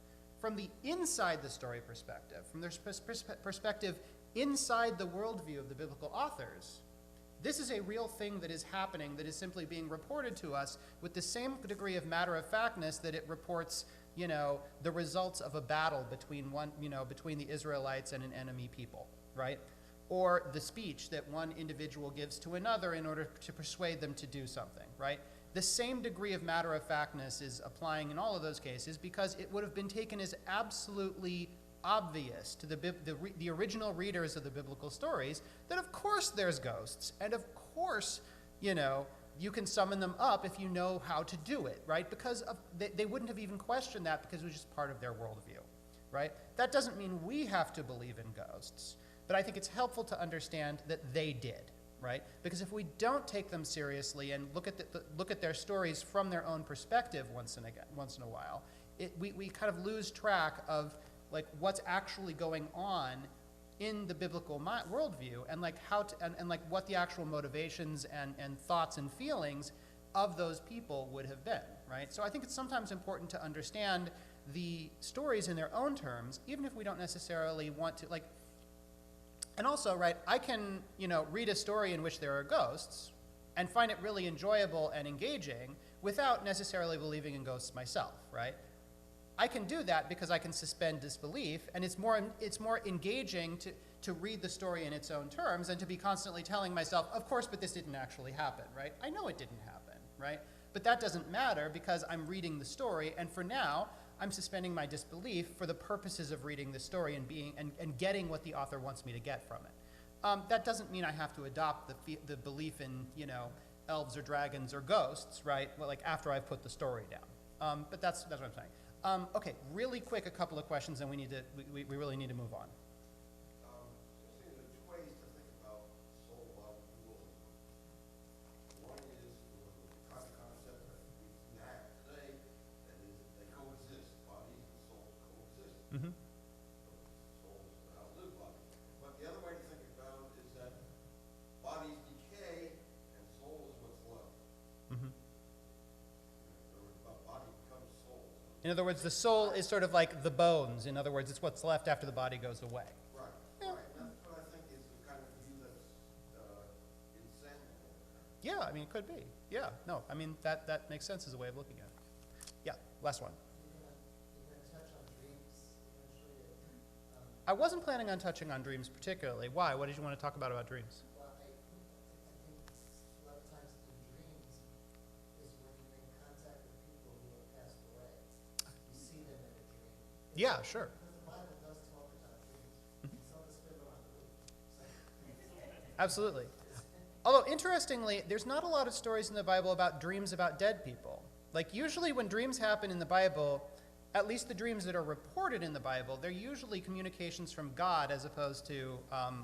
From the inside the story perspective, from their perspective inside the worldview of the biblical authors, this is a real thing that is happening that is simply being reported to us with the same degree of matter-of-factness that it reports, you know, the results of a battle between between the Israelites and an enemy people, right? or the speech that one individual gives to another in order to persuade them to do something, right? The same degree of matter-of-factness is applying in all of those cases because it would have been taken as absolutely obvious to the original readers of the biblical stories that of course there's ghosts, and of course, you know, you can summon them up if you know how to do it, right? Because they wouldn't have even questioned that because it was just part of their worldview, right? That doesn't mean we have to believe in ghosts, but I think it's helpful to understand that they did, right? Because if we don't take them seriously and look at their stories from their own perspective once in a while, we kind of lose track of like what's actually going on in the biblical worldview, and like how to, and like what the actual motivations and thoughts and feelings of those people would have been, right? So I think it's sometimes important to understand the stories in their own terms, even if we don't necessarily want to, like, and also, right, I can, you know, read a story in which there are ghosts and find it really enjoyable and engaging without necessarily believing in ghosts myself, right? I can do that because I can suspend disbelief, and it's more engaging to read the story in its own terms and to be constantly telling myself, of course, but this didn't actually happen, right? I know it didn't happen, right? But that doesn't matter because I'm reading the story, and for now, I'm suspending my disbelief for the purposes of reading the story and getting what the author wants me to get from it. That doesn't mean I have to adopt the belief in, you know, elves or dragons or ghosts, right? Well, like after I've put the story down. But that's what I'm saying. Okay, really quick, a couple of questions, and we really need to move on. There's two ways to think about soul, body, dualism. One is the concept that we have today, that is, they coexist. Bodies and souls coexist. Mm-hmm. Souls outlive bodies. But the other way to think about it is that bodies decay and soul is what's left. Mm-hmm. Body becomes soul. In other words, the soul is sort of like the bones. In other words, it's what's left after the body goes away. Right. Yeah. Right. That's what I think is the kind of view that's insane. Yeah, I mean, it could be. Yeah, no, I mean, that makes sense as a way of looking at it. Yeah, last one. You're gonna touch on dreams eventually. I wasn't planning on touching on dreams particularly. Why? What did you want to talk about dreams? Well, I think a lot of times in dreams is when you make contact with people who have passed away. You see them in a dream. Yeah, sure. Because the Bible does talk about dreams. Some of us fiddle on the roof. Absolutely. Although, interestingly, there's not a lot of stories in the Bible about dreams about dead people. Like, usually when dreams happen in the Bible, at least the dreams that are reported in the Bible, they're usually communications from God as opposed to,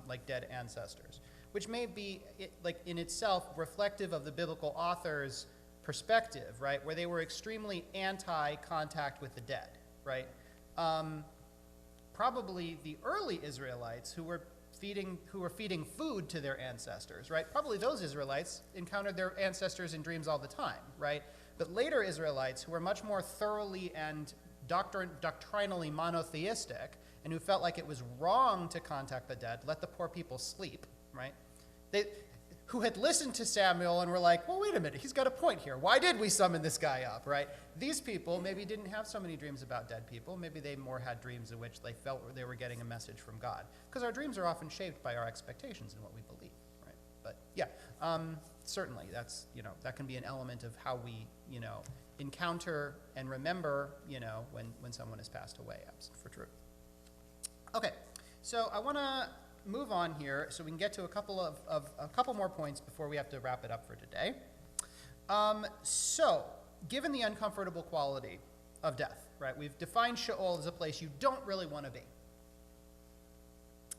like, dead ancestors, which may be, like, in itself reflective of the biblical author's perspective, right, where they were extremely anti-contact with the dead, right? Probably the early Israelites who were feeding food to their ancestors, right? Probably those Israelites encountered their ancestors in dreams all the time, right? But later Israelites who were much more thoroughly and doctrinally monotheistic and who felt like it was wrong to contact the dead, let the poor people sleep, right? Who had listened to Samuel and were like, well, wait a minute, he's got a point here. Why did we summon this guy up, right? These people maybe didn't have so many dreams about dead people. Maybe they more had dreams in which they felt they were getting a message from God. Because our dreams are often shaped by our expectations and what we believe, right? But yeah, certainly that's, you know, that can be an element of how we, you know, encounter and remember, you know, when someone has passed away, for true. Okay, so I want to move on here so we can get to a couple more points before we have to wrap it up for today. So, given the uncomfortable quality of death, right, we've defined Sheol as a place you don't really want to be,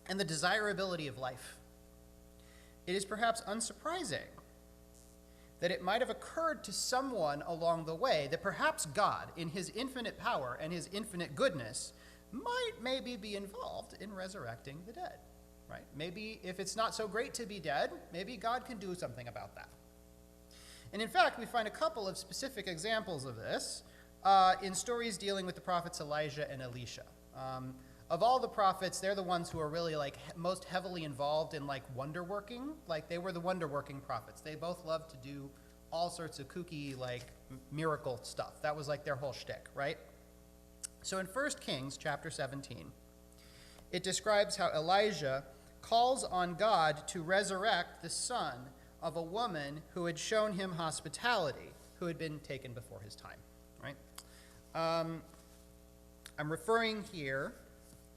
and the desirability of life, it is perhaps unsurprising that it might have occurred to someone along the way that perhaps God, in his infinite power and his infinite goodness, might maybe be involved in resurrecting the dead. Right? Maybe if it's not so great to be dead, maybe God can do something about that. And in fact, we find a couple of specific examples of this in stories dealing with the prophets Elijah and Elisha. Of all the prophets, they're the ones who are really like most heavily involved in like wonder working. Like they were the wonder working prophets. They both loved to do all sorts of kooky like miracle stuff. That was like their whole shtick, right? So in 1 Kings chapter 17, it describes how Elijah calls on God to resurrect the son of a woman who had shown him hospitality, who had been taken before his time, right? I'm referring here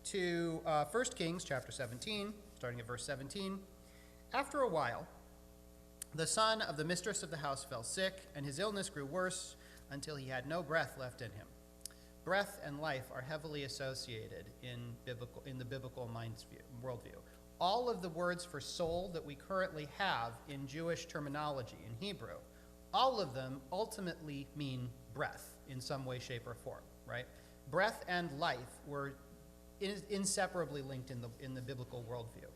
to 1 Kings chapter 17, starting at verse 17. After a while, the son of the mistress of the house fell sick, and his illness grew worse until he had no breath left in him. Breath and life are heavily associated in the biblical worldview. All of the words for soul that we currently have in Jewish terminology in Hebrew, all of them ultimately mean breath in some way, shape, or form, right? Breath and life were inseparably linked in the biblical worldview.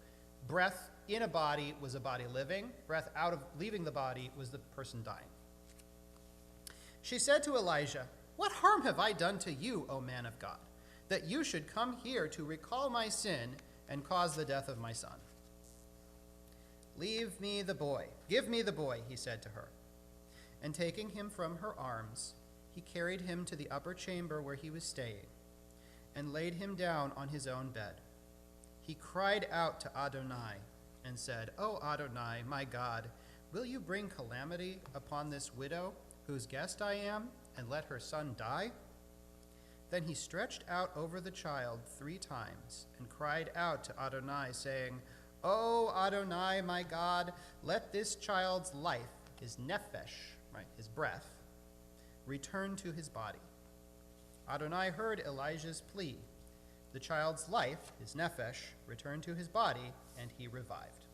Breath in a body was a body living. Breath out of leaving the body was the person dying. She said to Elijah, "What harm have I done to you, O man of God, that you should come here to recall my sin and cause the death of my son?" "Leave me the boy. Give me the boy," he said to her. And taking him from her arms, he carried him to the upper chamber where he was staying and laid him down on his own bed. He cried out to Adonai and said, "O Adonai, my God, will you bring calamity upon this widow whose guest I am, and let her son die?" Then he stretched out over the child 3 times and cried out to Adonai, saying, "O Adonai, my God, let this child's life," his nephesh, right, his breath, "return to his body." Adonai heard Elijah's plea. The child's life, his nephesh, returned to his body, and he revived.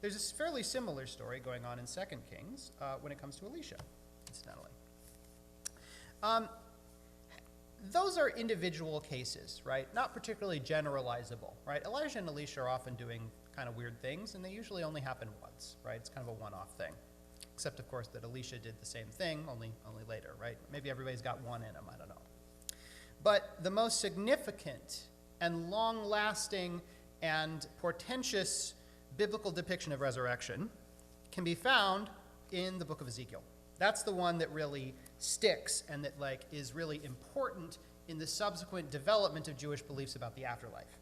There's a fairly similar story going on in 2 Kings when it comes to Elisha, incidentally. Those are individual cases, right? Not particularly generalizable, right? Elijah and Elisha are often doing kind of weird things, and they usually only happen once, right? It's kind of a one-off thing. Except, of course, that Elisha did the same thing, only later, right? Maybe everybody's got one in them, I don't know. But the most significant and long-lasting and portentous biblical depiction of resurrection can be found in the book of Ezekiel. That's the one that really sticks and that is really important in the subsequent development of Jewish beliefs about the afterlife.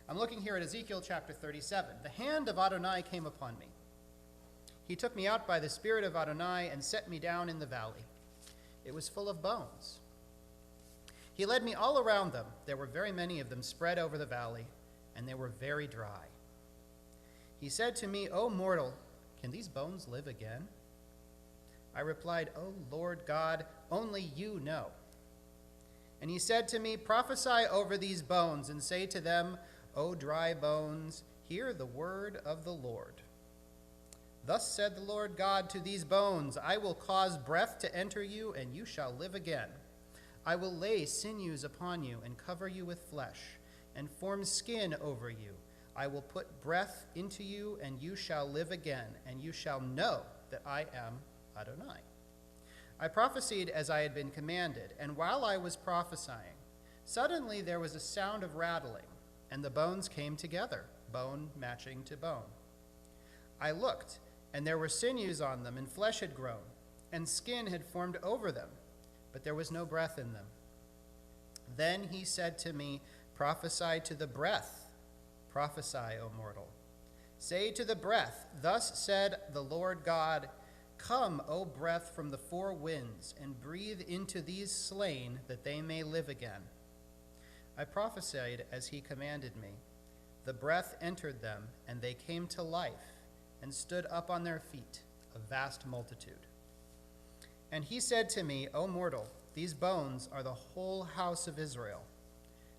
I'm looking here at Ezekiel chapter 37. "The hand of Adonai came upon me. He took me out by the Spirit of Adonai and set me down in the valley. It was full of bones. He led me all around them. There were very many of them spread over the valley, and they were very dry. He said to me, 'O mortal, can these bones live again?' I replied, 'O Lord God, only you know.' And he said to me, 'Prophesy over these bones and say to them, O dry bones, hear the word of the Lord. Thus said the Lord God to these bones, I will cause breath to enter you, and you shall live again. I will lay sinews upon you and cover you with flesh, and form skin over you. I will put breath into you, and you shall live again, and you shall know that I am Adonai.' I prophesied as I had been commanded, and while I was prophesying, suddenly there was a sound of rattling, and the bones came together, bone matching to bone. I looked, and there were sinews on them, and flesh had grown, and skin had formed over them, but there was no breath in them. Then he said to me, Prophesy to the breath. Prophesy, O mortal. Say to the breath, Thus said the Lord God, Come, O breath from the four winds, and breathe into these slain, that they may live again. I prophesied as he commanded me. The breath entered them, and they came to life, and stood up on their feet, a vast multitude. And he said to me, O mortal, these bones are the whole house of Israel.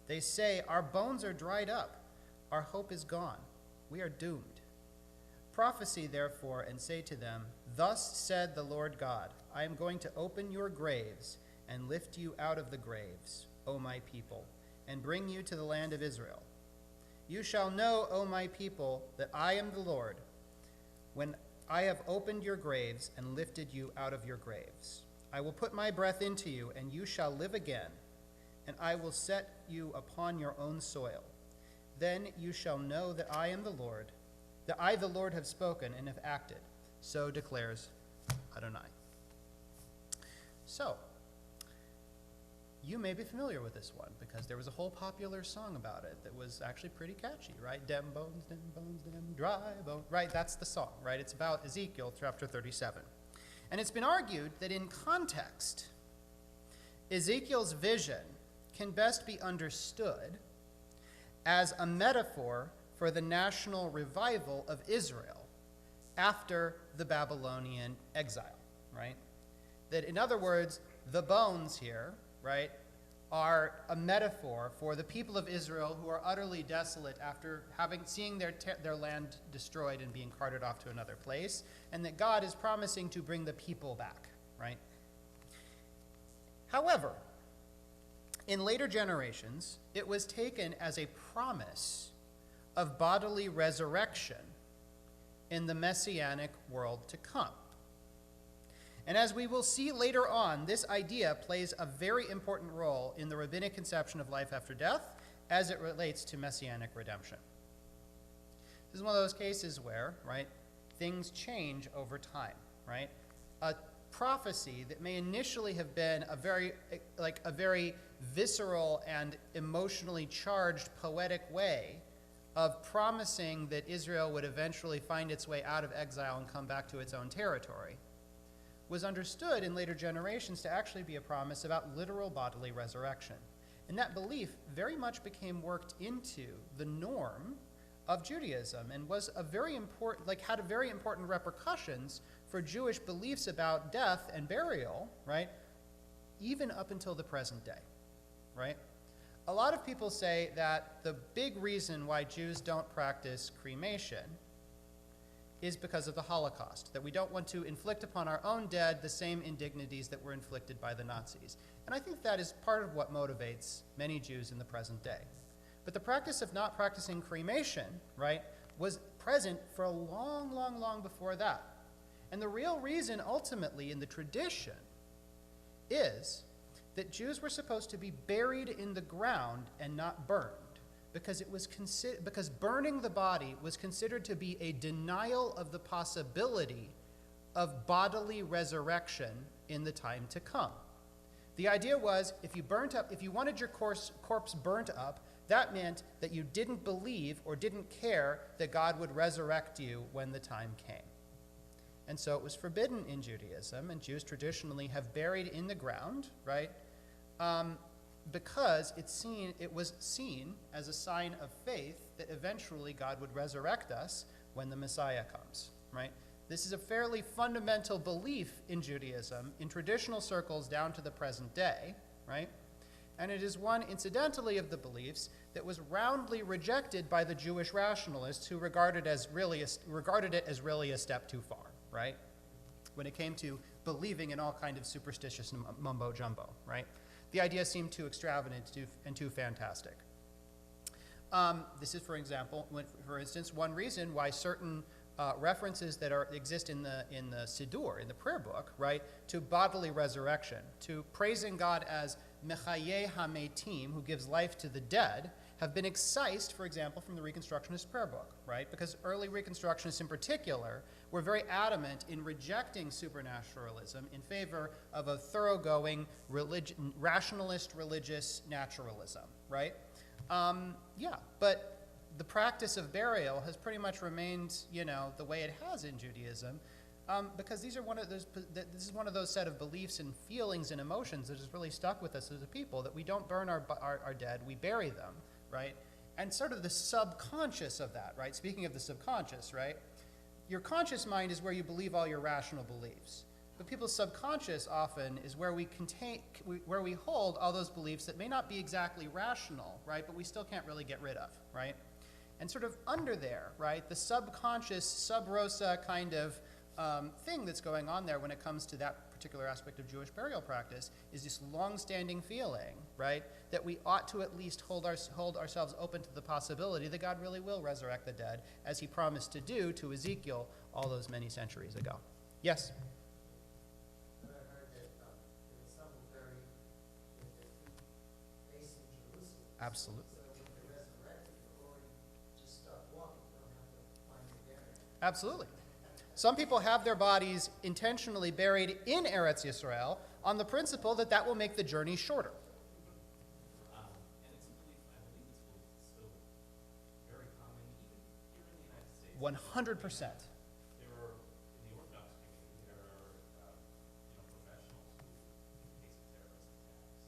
They say, Our bones are dried up, our hope is gone, we are doomed. Prophesy, therefore, and say to them, Thus said the Lord God, I am going to open your graves and lift you out of the graves, O my people, and bring you to the land of Israel. You shall know, O my people, that I am the Lord, when I have opened your graves and lifted you out of your graves. I will put my breath into you, and you shall live again, and I will set you upon your own soil. Then you shall know that I am the Lord, that I, the Lord, have spoken and have acted. So declares Adonai. So, You may be familiar with this one because there was a whole popular song about it that was actually pretty catchy, right? Dem bones, dem dry bones, right? That's the song, right? It's about Ezekiel chapter 37. And it's been argued that in context, Ezekiel's vision can best be understood as a metaphor for the national revival of Israel after the Babylonian exile, right? That, in other words, the bones here, right, are a metaphor for the people of Israel who are utterly desolate after seeing their land destroyed and being carted off to another place, and that God is promising to bring the people back, right? However, in later generations, it was taken as a promise of bodily resurrection in the messianic world to come. And as we will see later on, this idea plays a very important role in the rabbinic conception of life after death as it relates to messianic redemption. This is one of those cases where, right, things change over time, right? A prophecy that may initially have been a very visceral and emotionally charged poetic way of promising that Israel would eventually find its way out of exile and come back to its own territory, was understood in later generations to actually be a promise about literal bodily resurrection. And that belief very much became worked into the norm of Judaism and was a very important, had a very important repercussions for Jewish beliefs about death and burial, right? Even up until the present day, right? A lot of people say that the big reason why Jews don't practice cremation is because of the Holocaust, that we don't want to inflict upon our own dead the same indignities that were inflicted by the Nazis. And I think that is part of what motivates many Jews in the present day. But the practice of not practicing cremation, right, was present for a long, long, long before that. And the real reason, ultimately, in the tradition, is that Jews were supposed to be buried in the ground and not burned, because burning the body was considered to be a denial of the possibility of bodily resurrection in the time to come. The idea was, if you wanted your corpse burnt up, that meant that you didn't believe or didn't care that God would resurrect you when the time came. And so it was forbidden in Judaism, and Jews traditionally have buried in the ground, right? Because it was seen as a sign of faith that eventually God would resurrect us when the Messiah comes, right? This is a fairly fundamental belief in Judaism, in traditional circles down to the present day, right? And it is one, incidentally, of the beliefs that was roundly rejected by the Jewish rationalists who regarded it as really a step too far, right? When it came to believing in all kind of superstitious mumbo-jumbo, right? The idea seemed too extravagant and too fantastic. This is, for instance, one reason why certain references that exist in the Siddur, in the prayer book, right, to bodily resurrection, to praising God as Mechayeh HaMeitim, who gives life to the dead, have been excised, for example, from the Reconstructionist prayer book, right? Because early Reconstructionists in particular were very adamant in rejecting supernaturalism in favor of a thoroughgoing rationalist religious naturalism, right? But the practice of burial has pretty much remained, the way it has in Judaism, because this is one of those set of beliefs and feelings and emotions that has really stuck with us as a people, that we don't burn our dead, we bury them, right? And sort of the subconscious of that, right? Speaking of the subconscious, right? Your conscious mind is where you believe all your rational beliefs. But people's subconscious often is where we hold all those beliefs that may not be exactly rational, right? But we still can't really get rid of, right? And sort of under there, right? The subconscious, sub rosa kind of thing that's going on there when it comes to that particular aspect of Jewish burial practice is this long-standing feeling, right, that we ought to at least hold ourselves open to the possibility that God really will resurrect the dead, as he promised to do to Ezekiel all those many centuries ago. Yes? But I heard that there was someone buried with their feet facing Jerusalem. Absolutely. So when they're resurrected, you already just start walking. You don't have to find your burial. Absolutely. Some people have their bodies intentionally buried in Eretz Yisrael on the principle that will make the journey shorter, 100%. There are, in the Orthodox community, there are, professionals who, in case of terrorist attacks,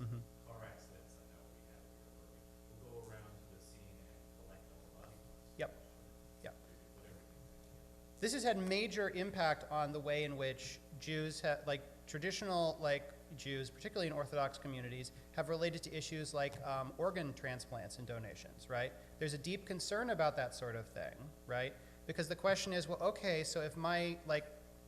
Mhm. car accidents, I know we have here, where we'll go around to the scene and collect all the body parts. Yep. Yep. Put everything back. This has had major impact on the way in which Jews have, like traditional Jews, particularly in Orthodox communities, have related to issues like organ transplants and donations, right? There's a deep concern about that sort of thing, right? Because the question is, well, okay, so if my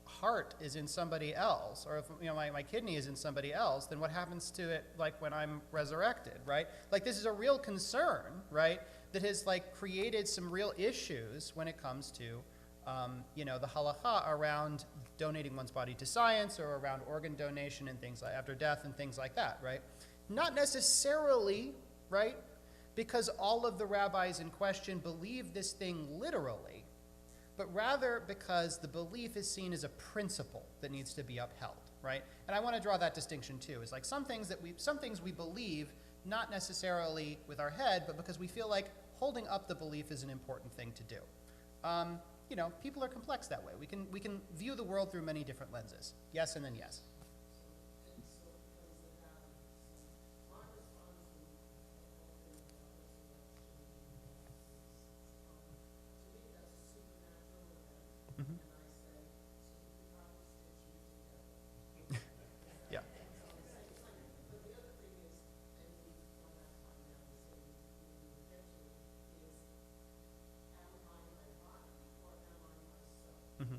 heart is in somebody else, or if my kidney is in somebody else, then what happens to it when I'm resurrected, right? This is a real concern, right? That has created some real issues when it comes to the halacha around donating one's body to science or around organ donation and things like after death and things like that, right? Not necessarily, right? Because all of the rabbis in question believe this thing literally, but rather because the belief is seen as a principle that needs to be upheld, right? And I want to draw that distinction too. Is some things we believe not necessarily with our head, but because we feel like holding up the belief is an important thing to do. People are complex that way. We can view the world through many different lenses. Yes, and then yes. Mhm. Yeah. Mhm.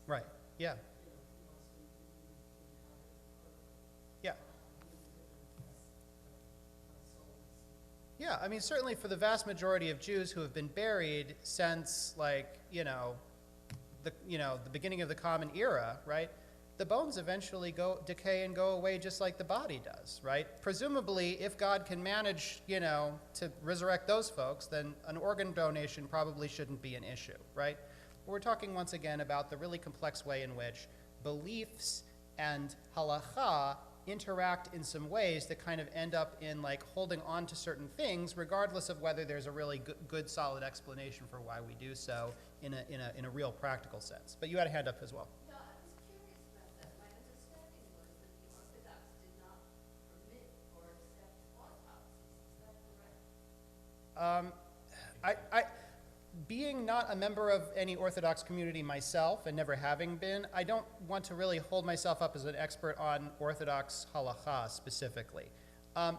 Right. Yeah. Yeah. Yeah, I mean, certainly for the vast majority of Jews who have been buried since, the beginning of the Common Era, right? The bones eventually decay and go away just like the body does, right? Presumably, if God can manage, to resurrect those folks, then an organ donation probably shouldn't be an issue, right? But we're talking once again about the really complex way in which beliefs and halacha interact in some ways that kind of end up in holding on to certain things, regardless of whether there's a really good solid explanation for why we do so in a real practical sense. But you had a hand up as well. Yeah, I was curious about that. My understanding was that the Orthodox did not permit or accept autopsies. Is that correct? Being not a member of any Orthodox community myself, and never having been, I don't want to really hold myself up as an expert on Orthodox halacha specifically.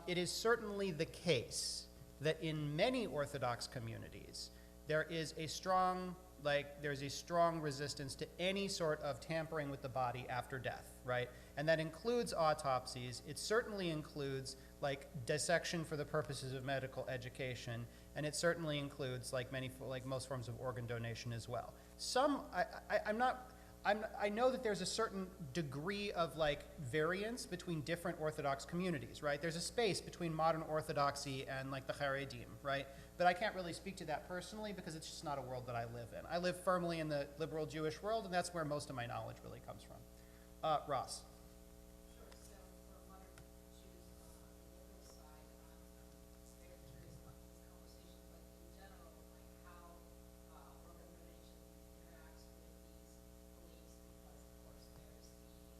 It is certainly the case that in many Orthodox communities, there is a strong resistance to any sort of tampering with the body after death, right? And that includes autopsies. It certainly includes dissection for the purposes of medical education, and it certainly includes most forms of organ donation as well. I know that there's a certain degree of variance between different Orthodox communities, right? There's a space between modern Orthodoxy and the Haredim, right? But I can't really speak to that personally because it's just not a world that I live in. I live firmly in the liberal Jewish world, and that's where most of my knowledge really comes from. Ross. Sure. So for modern Jews on the liberal side, it's very curious about these conversations, in general, how organ donation interacts with these beliefs, because of course there's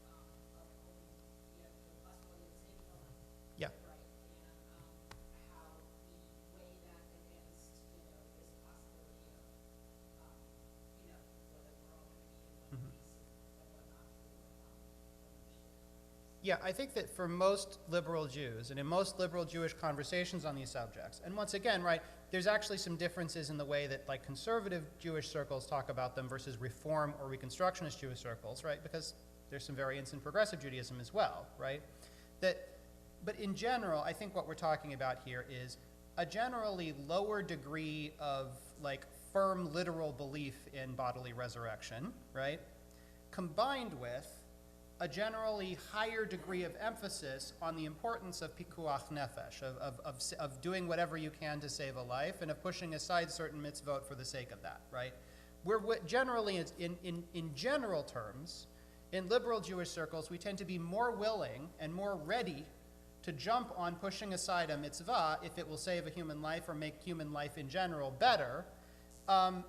the possibility of saving a life. Yeah. Right. And how we weigh that against, this possibility of, whether we're all going to be in one piece and whether or not we Yeah, I think that for most liberal Jews, and in most liberal Jewish conversations on these subjects, and once again, right, there's actually some differences in the way that conservative Jewish circles talk about them versus Reform or Reconstructionist Jewish circles, right? Because there's some variance in progressive Judaism as well, right? But in general, I think what we're talking about here is a generally lower degree of firm literal belief in bodily resurrection, right? Combined with a generally higher degree of emphasis on the importance of pikuach nefesh, of doing whatever you can to save a life, and of pushing aside certain mitzvot for the sake of that, right? We're generally, in general terms, in liberal Jewish circles, we tend to be more willing and more ready to jump on pushing aside a mitzvah if it will save a human life or make human life in general better.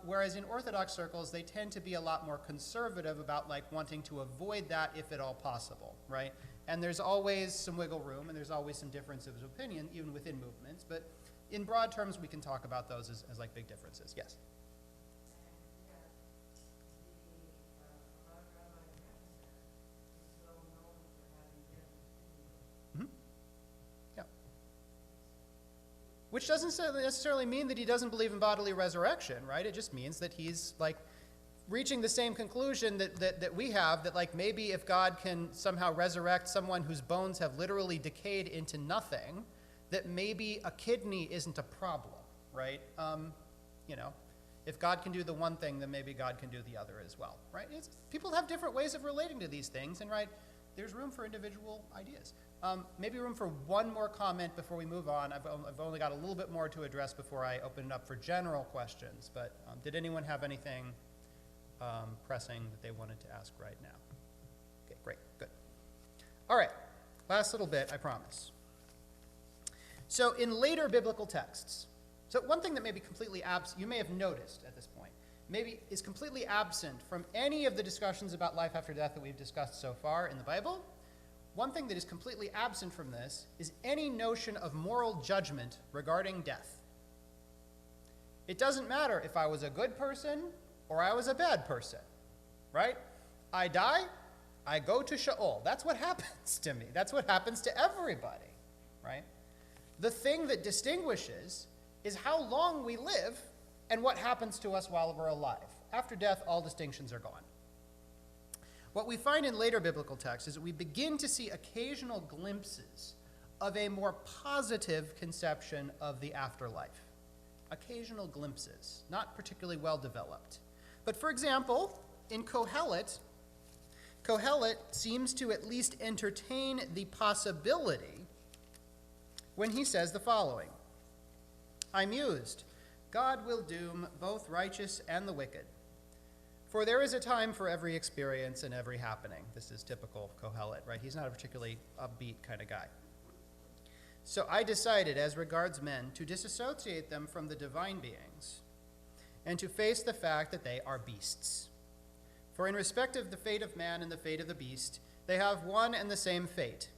Whereas in Orthodox circles, they tend to be a lot more conservative about like wanting to avoid that if at all possible, right? And there's always some wiggle room, and there's always some difference of opinion, even within movements. But in broad terms, we can talk about those as like big differences. Yes? Which doesn't necessarily mean that he doesn't believe in bodily resurrection, right? It just means that he's like reaching the same conclusion that we have, that like maybe if God can somehow resurrect someone whose bones have literally decayed into nothing, that maybe a kidney isn't a problem, right? If God can do the one thing, then maybe God can do the other as well, right? People have different ways of relating to these things, and right, there's room for individual ideas. Maybe room for one more comment before we move on. I've only got a little bit more to address before I open it up for general questions, but did anyone have anything pressing that they wanted to ask right now? Okay, great, good. All right, last little bit, I promise. So in later biblical texts, so one thing that may be completely absent, you may have noticed at this point, maybe is completely absent from any of the discussions about life after death that we've discussed so far in the Bible. One thing that is completely absent from this is any notion of moral judgment regarding death. It doesn't matter if I was a good person or I was a bad person, right? I die, I go to Sheol. That's what happens to me. That's what happens to everybody, right? The thing that distinguishes is how long we live and what happens to us while we're alive. After death, all distinctions are gone. What we find in later biblical texts is that we begin to see occasional glimpses of a more positive conception of the afterlife. Occasional glimpses, not particularly well developed. But for example, in Kohelet seems to at least entertain the possibility when he says the following: I mused, God will doom both righteous and the wicked. For there is a time for every experience and every happening. This is typical Kohelet, right? He's not a particularly upbeat kind of guy. So I decided, as regards men, to disassociate them from the divine beings and to face the fact that they are beasts. For in respect of the fate of man and the fate of the beast, they have one and the same fate.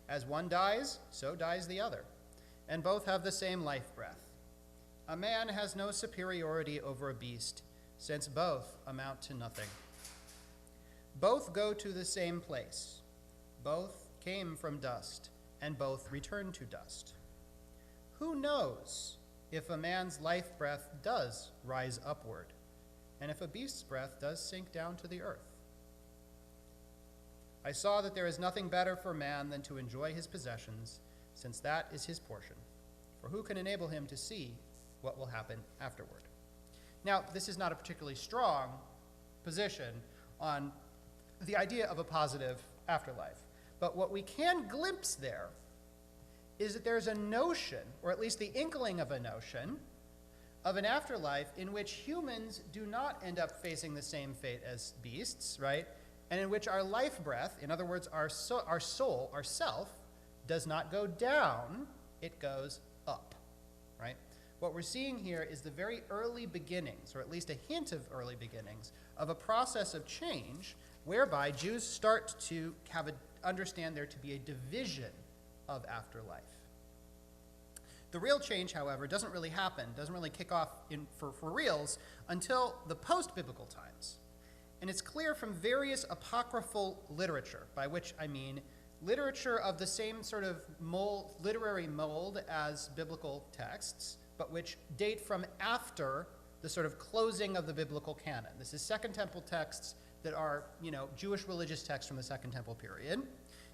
As one dies, so dies the other, and both have the same life breath. A man has no superiority over a beast, since both amount to nothing. Both go to the same place. Both came from dust, and both return to dust. Who knows if a man's life breath does rise upward, and if a beast's breath does sink down to the earth? I saw that there is nothing better for man than to enjoy his possessions, since that is his portion. For who can enable him to see what will happen afterward? Now, this is not a particularly strong position on the idea of a positive afterlife. But what we can glimpse there is that there's a notion, or at least the inkling of a notion, of an afterlife in which humans do not end up facing the same fate as beasts, right? And in which our life breath, in other words, our soul, our self, does not go down, it goes up, right? What we're seeing here is the very early beginnings, or at least a hint of early beginnings, of a process of change whereby Jews start to understand there to be a division of afterlife. The real change, however, doesn't really happen, doesn't really kick off for reals until the post-biblical times. And it's clear from various apocryphal literature, by which I mean literature of the same sort of literary mold as biblical texts, but which date from after the sort of closing of the biblical canon. This is Second Temple texts that are, Jewish religious texts from the Second Temple period.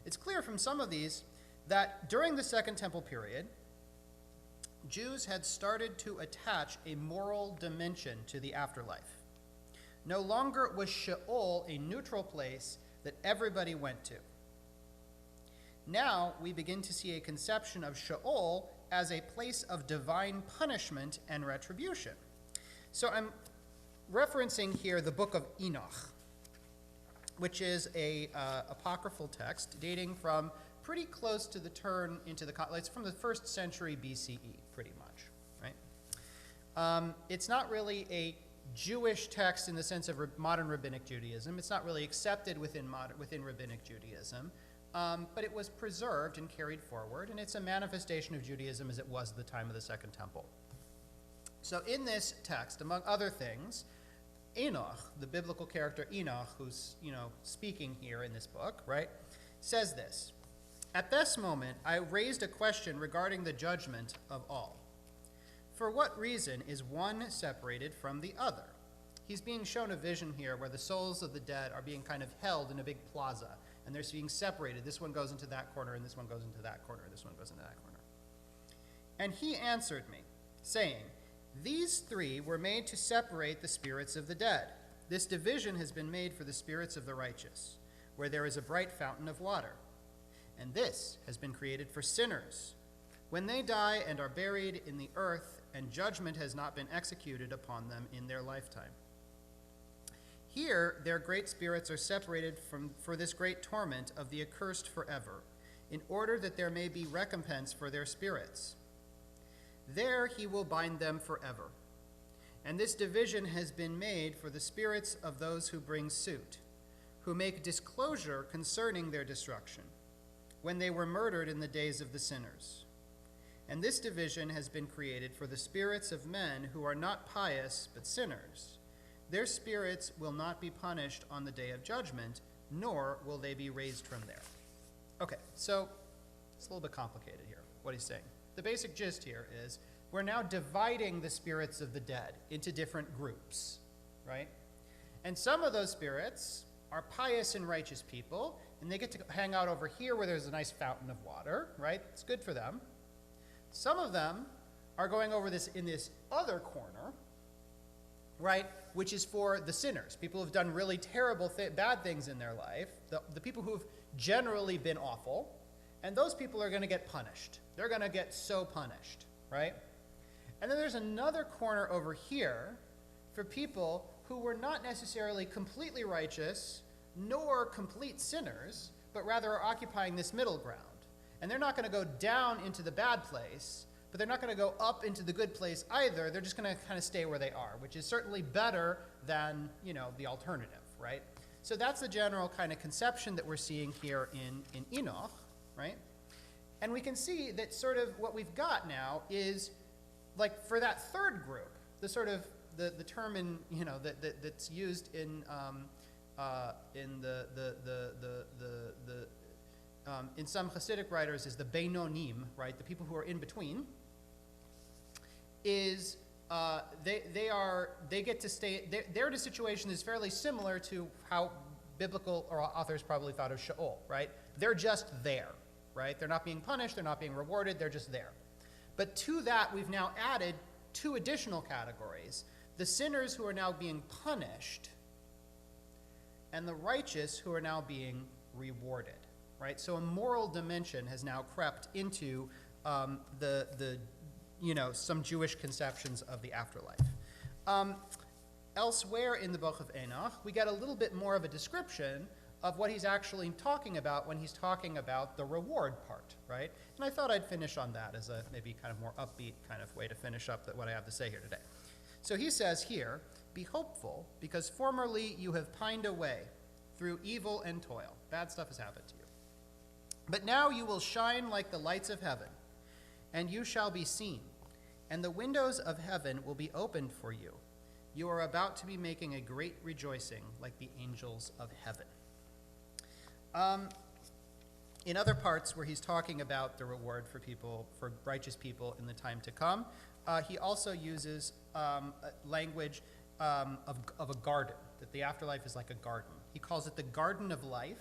It's clear from some of these that during the Second Temple period, Jews had started to attach a moral dimension to the afterlife. No longer was Sheol a neutral place that everybody went to. Now we begin to see a conception of Sheol as a place of divine punishment and retribution. So I'm referencing here the book of Enoch, which is a apocryphal text dating from pretty close to the turn into the, it's from the 1st century BCE, pretty much, right? It's not really a Jewish text in the sense of modern rabbinic Judaism. It's not really accepted within rabbinic Judaism, but it was preserved and carried forward, and it's a manifestation of Judaism as it was at the time of the Second Temple. So in this text, among other things, Enoch, the biblical character Enoch, who's, speaking here in this book, right, says this: "At this moment, I raised a question regarding the judgment of all. For what reason is one separated from the other?" He's being shown a vision here where the souls of the dead are being kind of held in a big plaza, and they're being separated. This one goes into that corner, and this one goes into that corner, and this one goes into that corner. "And he answered me, saying, These three were made to separate the spirits of the dead. This division has been made for the spirits of the righteous, where there is a bright fountain of water. And this has been created for sinners, when they die and are buried in the earth, and judgment has not been executed upon them in their lifetime. Here their great spirits are separated for this great torment of the accursed forever, in order that there may be recompense for their spirits. There he will bind them forever. And this division has been made for the spirits of those who bring suit, who make disclosure concerning their destruction, when they were murdered in the days of the sinners. And this division has been created for the spirits of men who are not pious but sinners. Their spirits will not be punished on the day of judgment, nor will they be raised from there." Okay, so it's a little bit complicated here, what he's saying. The basic gist here is we're now dividing the spirits of the dead into different groups, right? And some of those spirits are pious and righteous people, and they get to hang out over here where there's a nice fountain of water, right? It's good for them. Some of them are going over this in this other corner, right, which is for the sinners, people who've done really terrible, bad things in their life, the people who've generally been awful, and those people are going to get punished. They're going to get so punished, right? And then there's another corner over here for people who were not necessarily completely righteous nor complete sinners, but rather are occupying this middle ground. And they're not going to go down into the bad place, but they're not going to go up into the good place either. They're just going to kind of stay where they are, which is certainly better than, the alternative, right? So that's the general kind of conception that we're seeing here in Enoch, right? And we can see that sort of what we've got now is, like, for that third group, the sort of the term in that's used in some Hasidic writers is the Beinonim, right? The people who are in between. Is they get to stay. Their situation is fairly similar to how biblical authors probably thought of Sheol, right? They're just there, right? They're not being punished. They're not being rewarded. They're just there. But to that, we've now added two additional categories: the sinners who are now being punished, and the righteous who are now being rewarded, right? So a moral dimension has now crept into some Jewish conceptions of the afterlife. Elsewhere in the book of Enoch, we get a little bit more of a description of what he's actually talking about when he's talking about the reward part, right? And I thought I'd finish on that as a maybe kind of more upbeat kind of way to finish up what I have to say here today. So he says here, "Be hopeful, because formerly you have pined away through evil and toil." Bad stuff has happened to you. "But now you will shine like the lights of heaven, and you shall be seen, and the windows of heaven will be opened for you. You are about to be making a great rejoicing like the angels of heaven." In other parts where he's talking about the reward for righteous people in the time to come, he also uses language of a garden, that the afterlife is like a garden. He calls it the garden of life.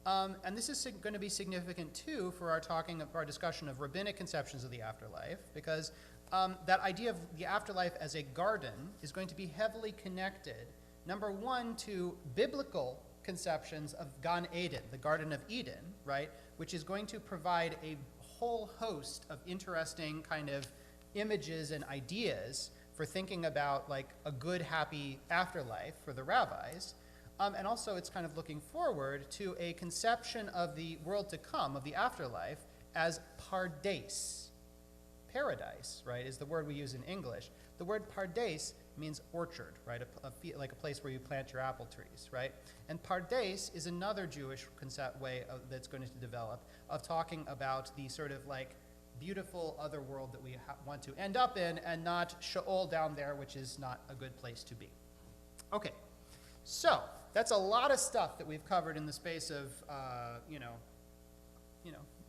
And this is going to be significant, too, for our discussion of rabbinic conceptions of the afterlife, because that idea of the afterlife as a garden is going to be heavily connected, number one, to biblical conceptions of Gan Eden, the Garden of Eden, right, which is going to provide a whole host of interesting kind of images and ideas for thinking about, like, a good, happy afterlife for the rabbis. And also it's kind of looking forward to a conception of the world to come, of the afterlife, as pardes. Paradise, right, is the word we use in English. The word pardes means orchard, right, like a place where you plant your apple trees, right? And pardes is another Jewish concept way that's going to develop of talking about the sort of like beautiful other world that we want to end up in, and not Sheol down there, which is not a good place to be. Okay, so that's a lot of stuff that we've covered in the space of,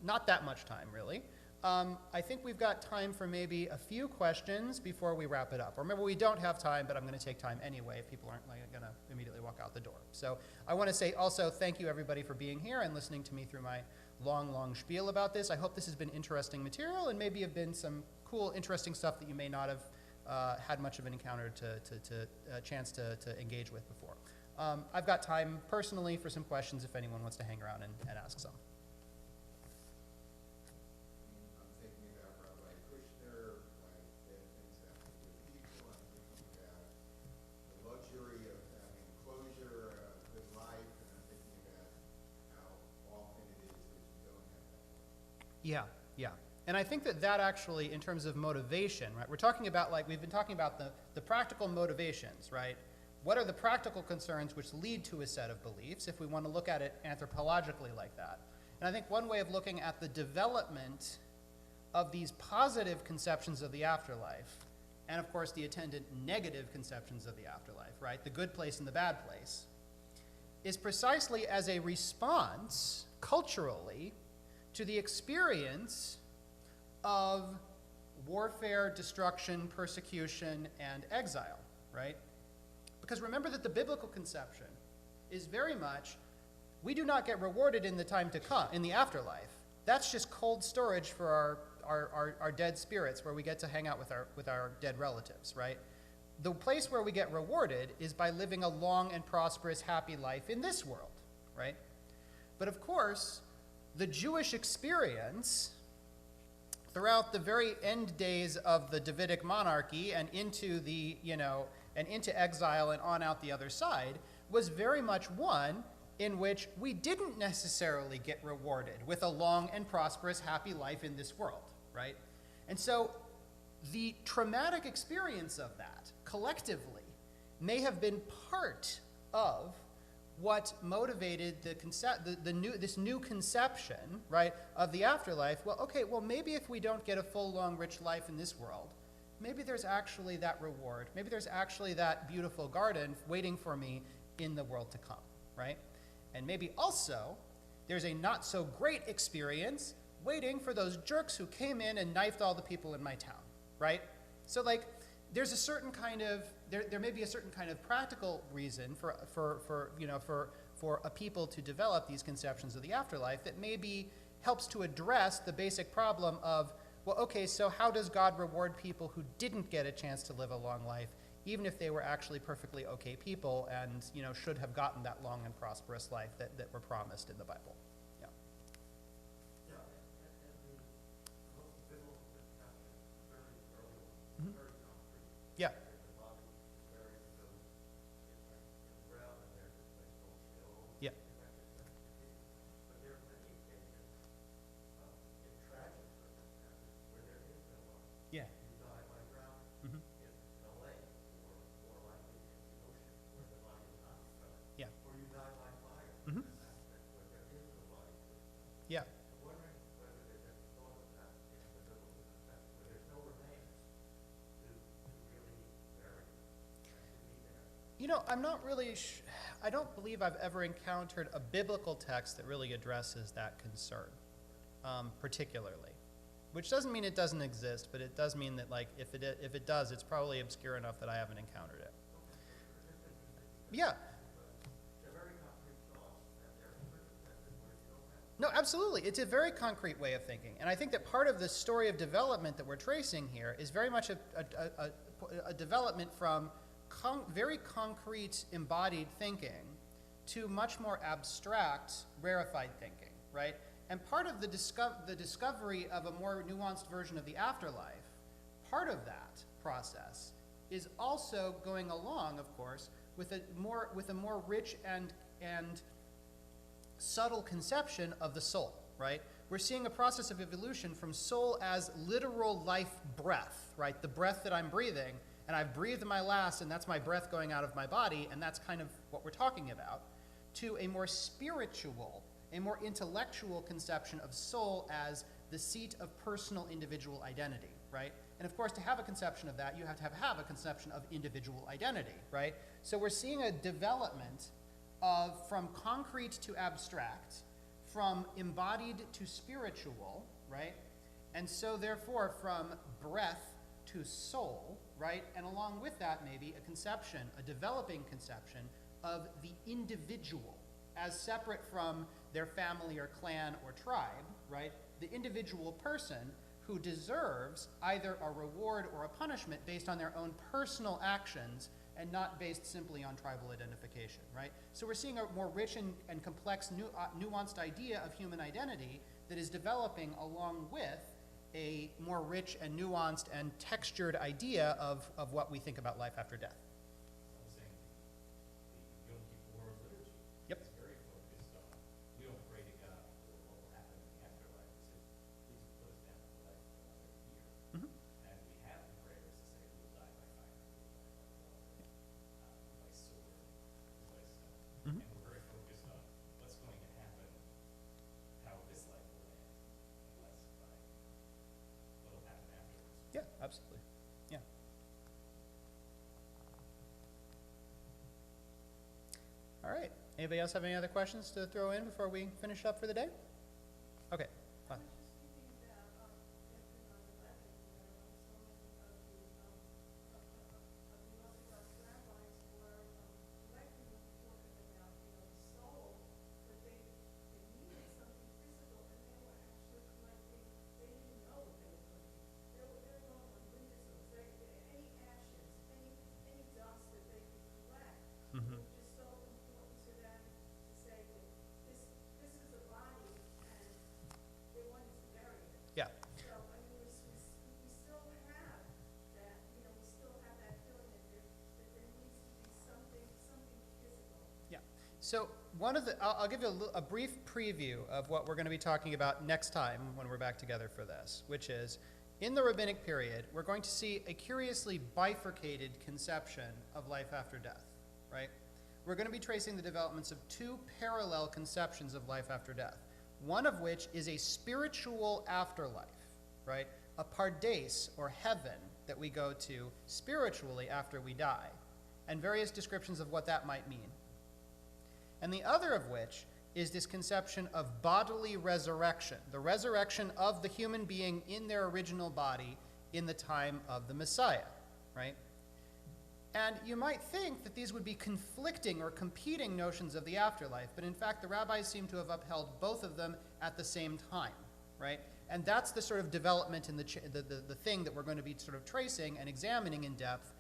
not that much time, really. I think we've got time for maybe a few questions before we wrap it up. Or maybe we don't have time, but I'm going to take time anyway if people aren't going to immediately walk out the door. So I want to say also thank you, everybody, for being here and listening to me through my long, long spiel about this. I hope this has been interesting material and maybe have been some cool, interesting stuff that you may not have had much of an encounter to chance to engage with before. I've got time personally for some questions if anyone wants to hang around and ask some. I'm thinking about Rabbi Kushner, like dead things happen to people. I'm thinking about the luxury of having closure, a good life, and I'm thinking about how often it is that you don't have that. Yeah, yeah. And I think that actually, in terms of motivation, right, we're talking about, like, we've been talking about the practical motivations, right? What are the practical concerns which lead to a set of beliefs, if we want to look at it anthropologically like that? And I think one way of looking at the development of these positive conceptions of the afterlife, and of course the attendant negative conceptions of the afterlife, right, the good place and the bad place, is precisely as a response, culturally, to the experience of warfare, destruction, persecution, and exile, right? Because remember that the biblical conception is very much, we do not get rewarded in the time to come, in the afterlife. That's just cold storage for our dead spirits, where we get to hang out with our dead relatives, right? The place where we get rewarded is by living a long and prosperous, happy life in this world, right? But of course, the Jewish experience throughout the very end days of the Davidic monarchy and into the, and into exile and on out the other side, was very much one in which we didn't necessarily get rewarded with a long and prosperous, happy life in this world, right? And so the traumatic experience of that, collectively, may have been part of what motivated this new conception, right, of the afterlife. Well, okay, well, maybe if we don't get a full, long, rich life in this world, maybe there's actually that reward. Maybe there's actually that beautiful garden waiting for me in the world to come, right? And maybe also there's a not so great experience waiting for those jerks who came in and knifed all the people in my town, right? So like, there's a certain kind of, there may be a certain kind of practical reason for a people to develop these conceptions of the afterlife that maybe helps to address the basic problem of, well, okay, so how does God reward people who didn't get a chance to live a long life, even if they were actually perfectly okay people and, should have gotten that long and prosperous life that were promised in the Bible? Yeah. Yeah, and the most biblical conception, very early one, very concrete. Yeah. The body is very, so it's like in the ground, and there's this place called Sheol. Yeah. But there are many occasions, in tragic circumstances, where there is no life. Yeah. You die by drowning Mhm. in a lake, or more likely in the ocean, where the body is not recovered. Yeah. Or you die by fire, Mhm. in an aspect where there is no body to recover. Yeah. I'm wondering whether there's any thought of that in the biblical conception, where there's no remains to really bury and to be there. I'm not really, I don't believe I've ever encountered a biblical text that really addresses that concern, particularly. Which doesn't mean it doesn't exist, but it does mean that, like, if it does, it's probably obscure enough that I haven't encountered it. Yeah. They're very concrete thoughts, and there are circumstances where you don't have. No, absolutely. It's a very concrete way of thinking. And I think that part of the story of development that we're tracing here is very much a development from very concrete embodied thinking to much more abstract rarefied thinking, right? And part of the discovery of a more nuanced version of the afterlife, part of that process is also going along, of course, with a more rich and subtle conception of the soul, right? We're seeing a process of evolution from soul as literal life breath, right? The breath that I'm breathing, and I've breathed my last, and that's my breath going out of my body, and that's kind of what we're talking about, to a more spiritual, a more intellectual conception of soul as the seat of personal individual identity, right? And of course, to have a conception of that, you have to have a conception of individual identity, right? So we're seeing a development from concrete to abstract, from embodied to spiritual, right? And so therefore, from breath to soul, right? And along with that, maybe a conception, a developing conception of the individual as separate from their family or clan or tribe, right? The individual person who deserves either a reward or a punishment based on their own personal actions and not based simply on tribal identification, right? So we're seeing a more rich and complex, nuanced idea of human identity that is developing along with a more rich and nuanced and textured idea of what we think about life after death. I was saying, the Yom Kippur liturgy. Yep. Is very focused on, we don't pray to God for what will happen in the afterlife. We say, please put us down for life for another year. Mhm. And we have the prayers to say, we will die by fire, we will die by water, by sword, by stone. Mhm. And we're very focused on what's going to happen, how this life will end, and less by what will happen afterwards. Yeah, absolutely. Yeah. All right. Anybody else have any other questions to throw in before we finish up for the day? Okay. Fine. I was just thinking about, after 9/11, where so many of the Orthodox rabbis were collecting and talking about, the soul, but they needed something physical, and they were actually collecting, they didn't know what they were collecting. They were going on windowsills, any ashes, any dust that they could collect. Mhm. It was just so important to them to say that this is a body, and they wanted to bury it. Yeah. So, I mean, we still have that, we still have that feeling that there needs to be something physical. Yeah. So I'll give you a brief preview of what we're going to be talking about next time when we're back together for this, which is in the rabbinic period, we're going to see a curiously bifurcated conception of life after death, right? We're going to be tracing the developments of two parallel conceptions of life after death, one of which is a spiritual afterlife, right? A pardes, or heaven, that we go to spiritually after we die, and various descriptions of what that might mean. And the other of which is this conception of bodily resurrection, the resurrection of the human being in their original body in the time of the Messiah, right? And you might think that these would be conflicting or competing notions of the afterlife, but in fact the rabbis seem to have upheld both of them at the same time, right? And that's the sort of development in the thing that we're going to be sort of tracing and examining in depth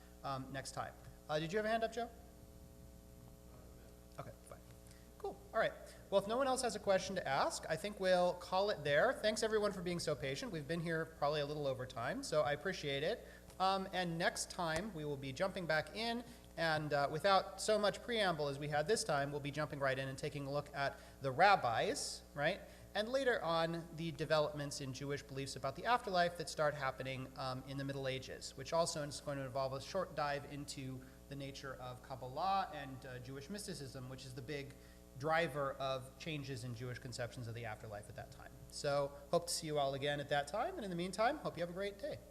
next time. Did you have a hand up, Joe? Okay, fine. Cool. All right. Well, if no one else has a question to ask, I think we'll call it there. Thanks, everyone, for being so patient. We've been here probably a little over time, so I appreciate it. And next time, we will be jumping back in, and without so much preamble as we had this time, we'll be jumping right in and taking a look at the rabbis, right? And later on, the developments in Jewish beliefs about the afterlife that start happening in the Middle Ages, which also is going to involve a short dive into the nature of Kabbalah and Jewish mysticism, which is the big driver of changes in Jewish conceptions of the afterlife at that time. So hope to see you all again at that time, and in the meantime, hope you have a great day.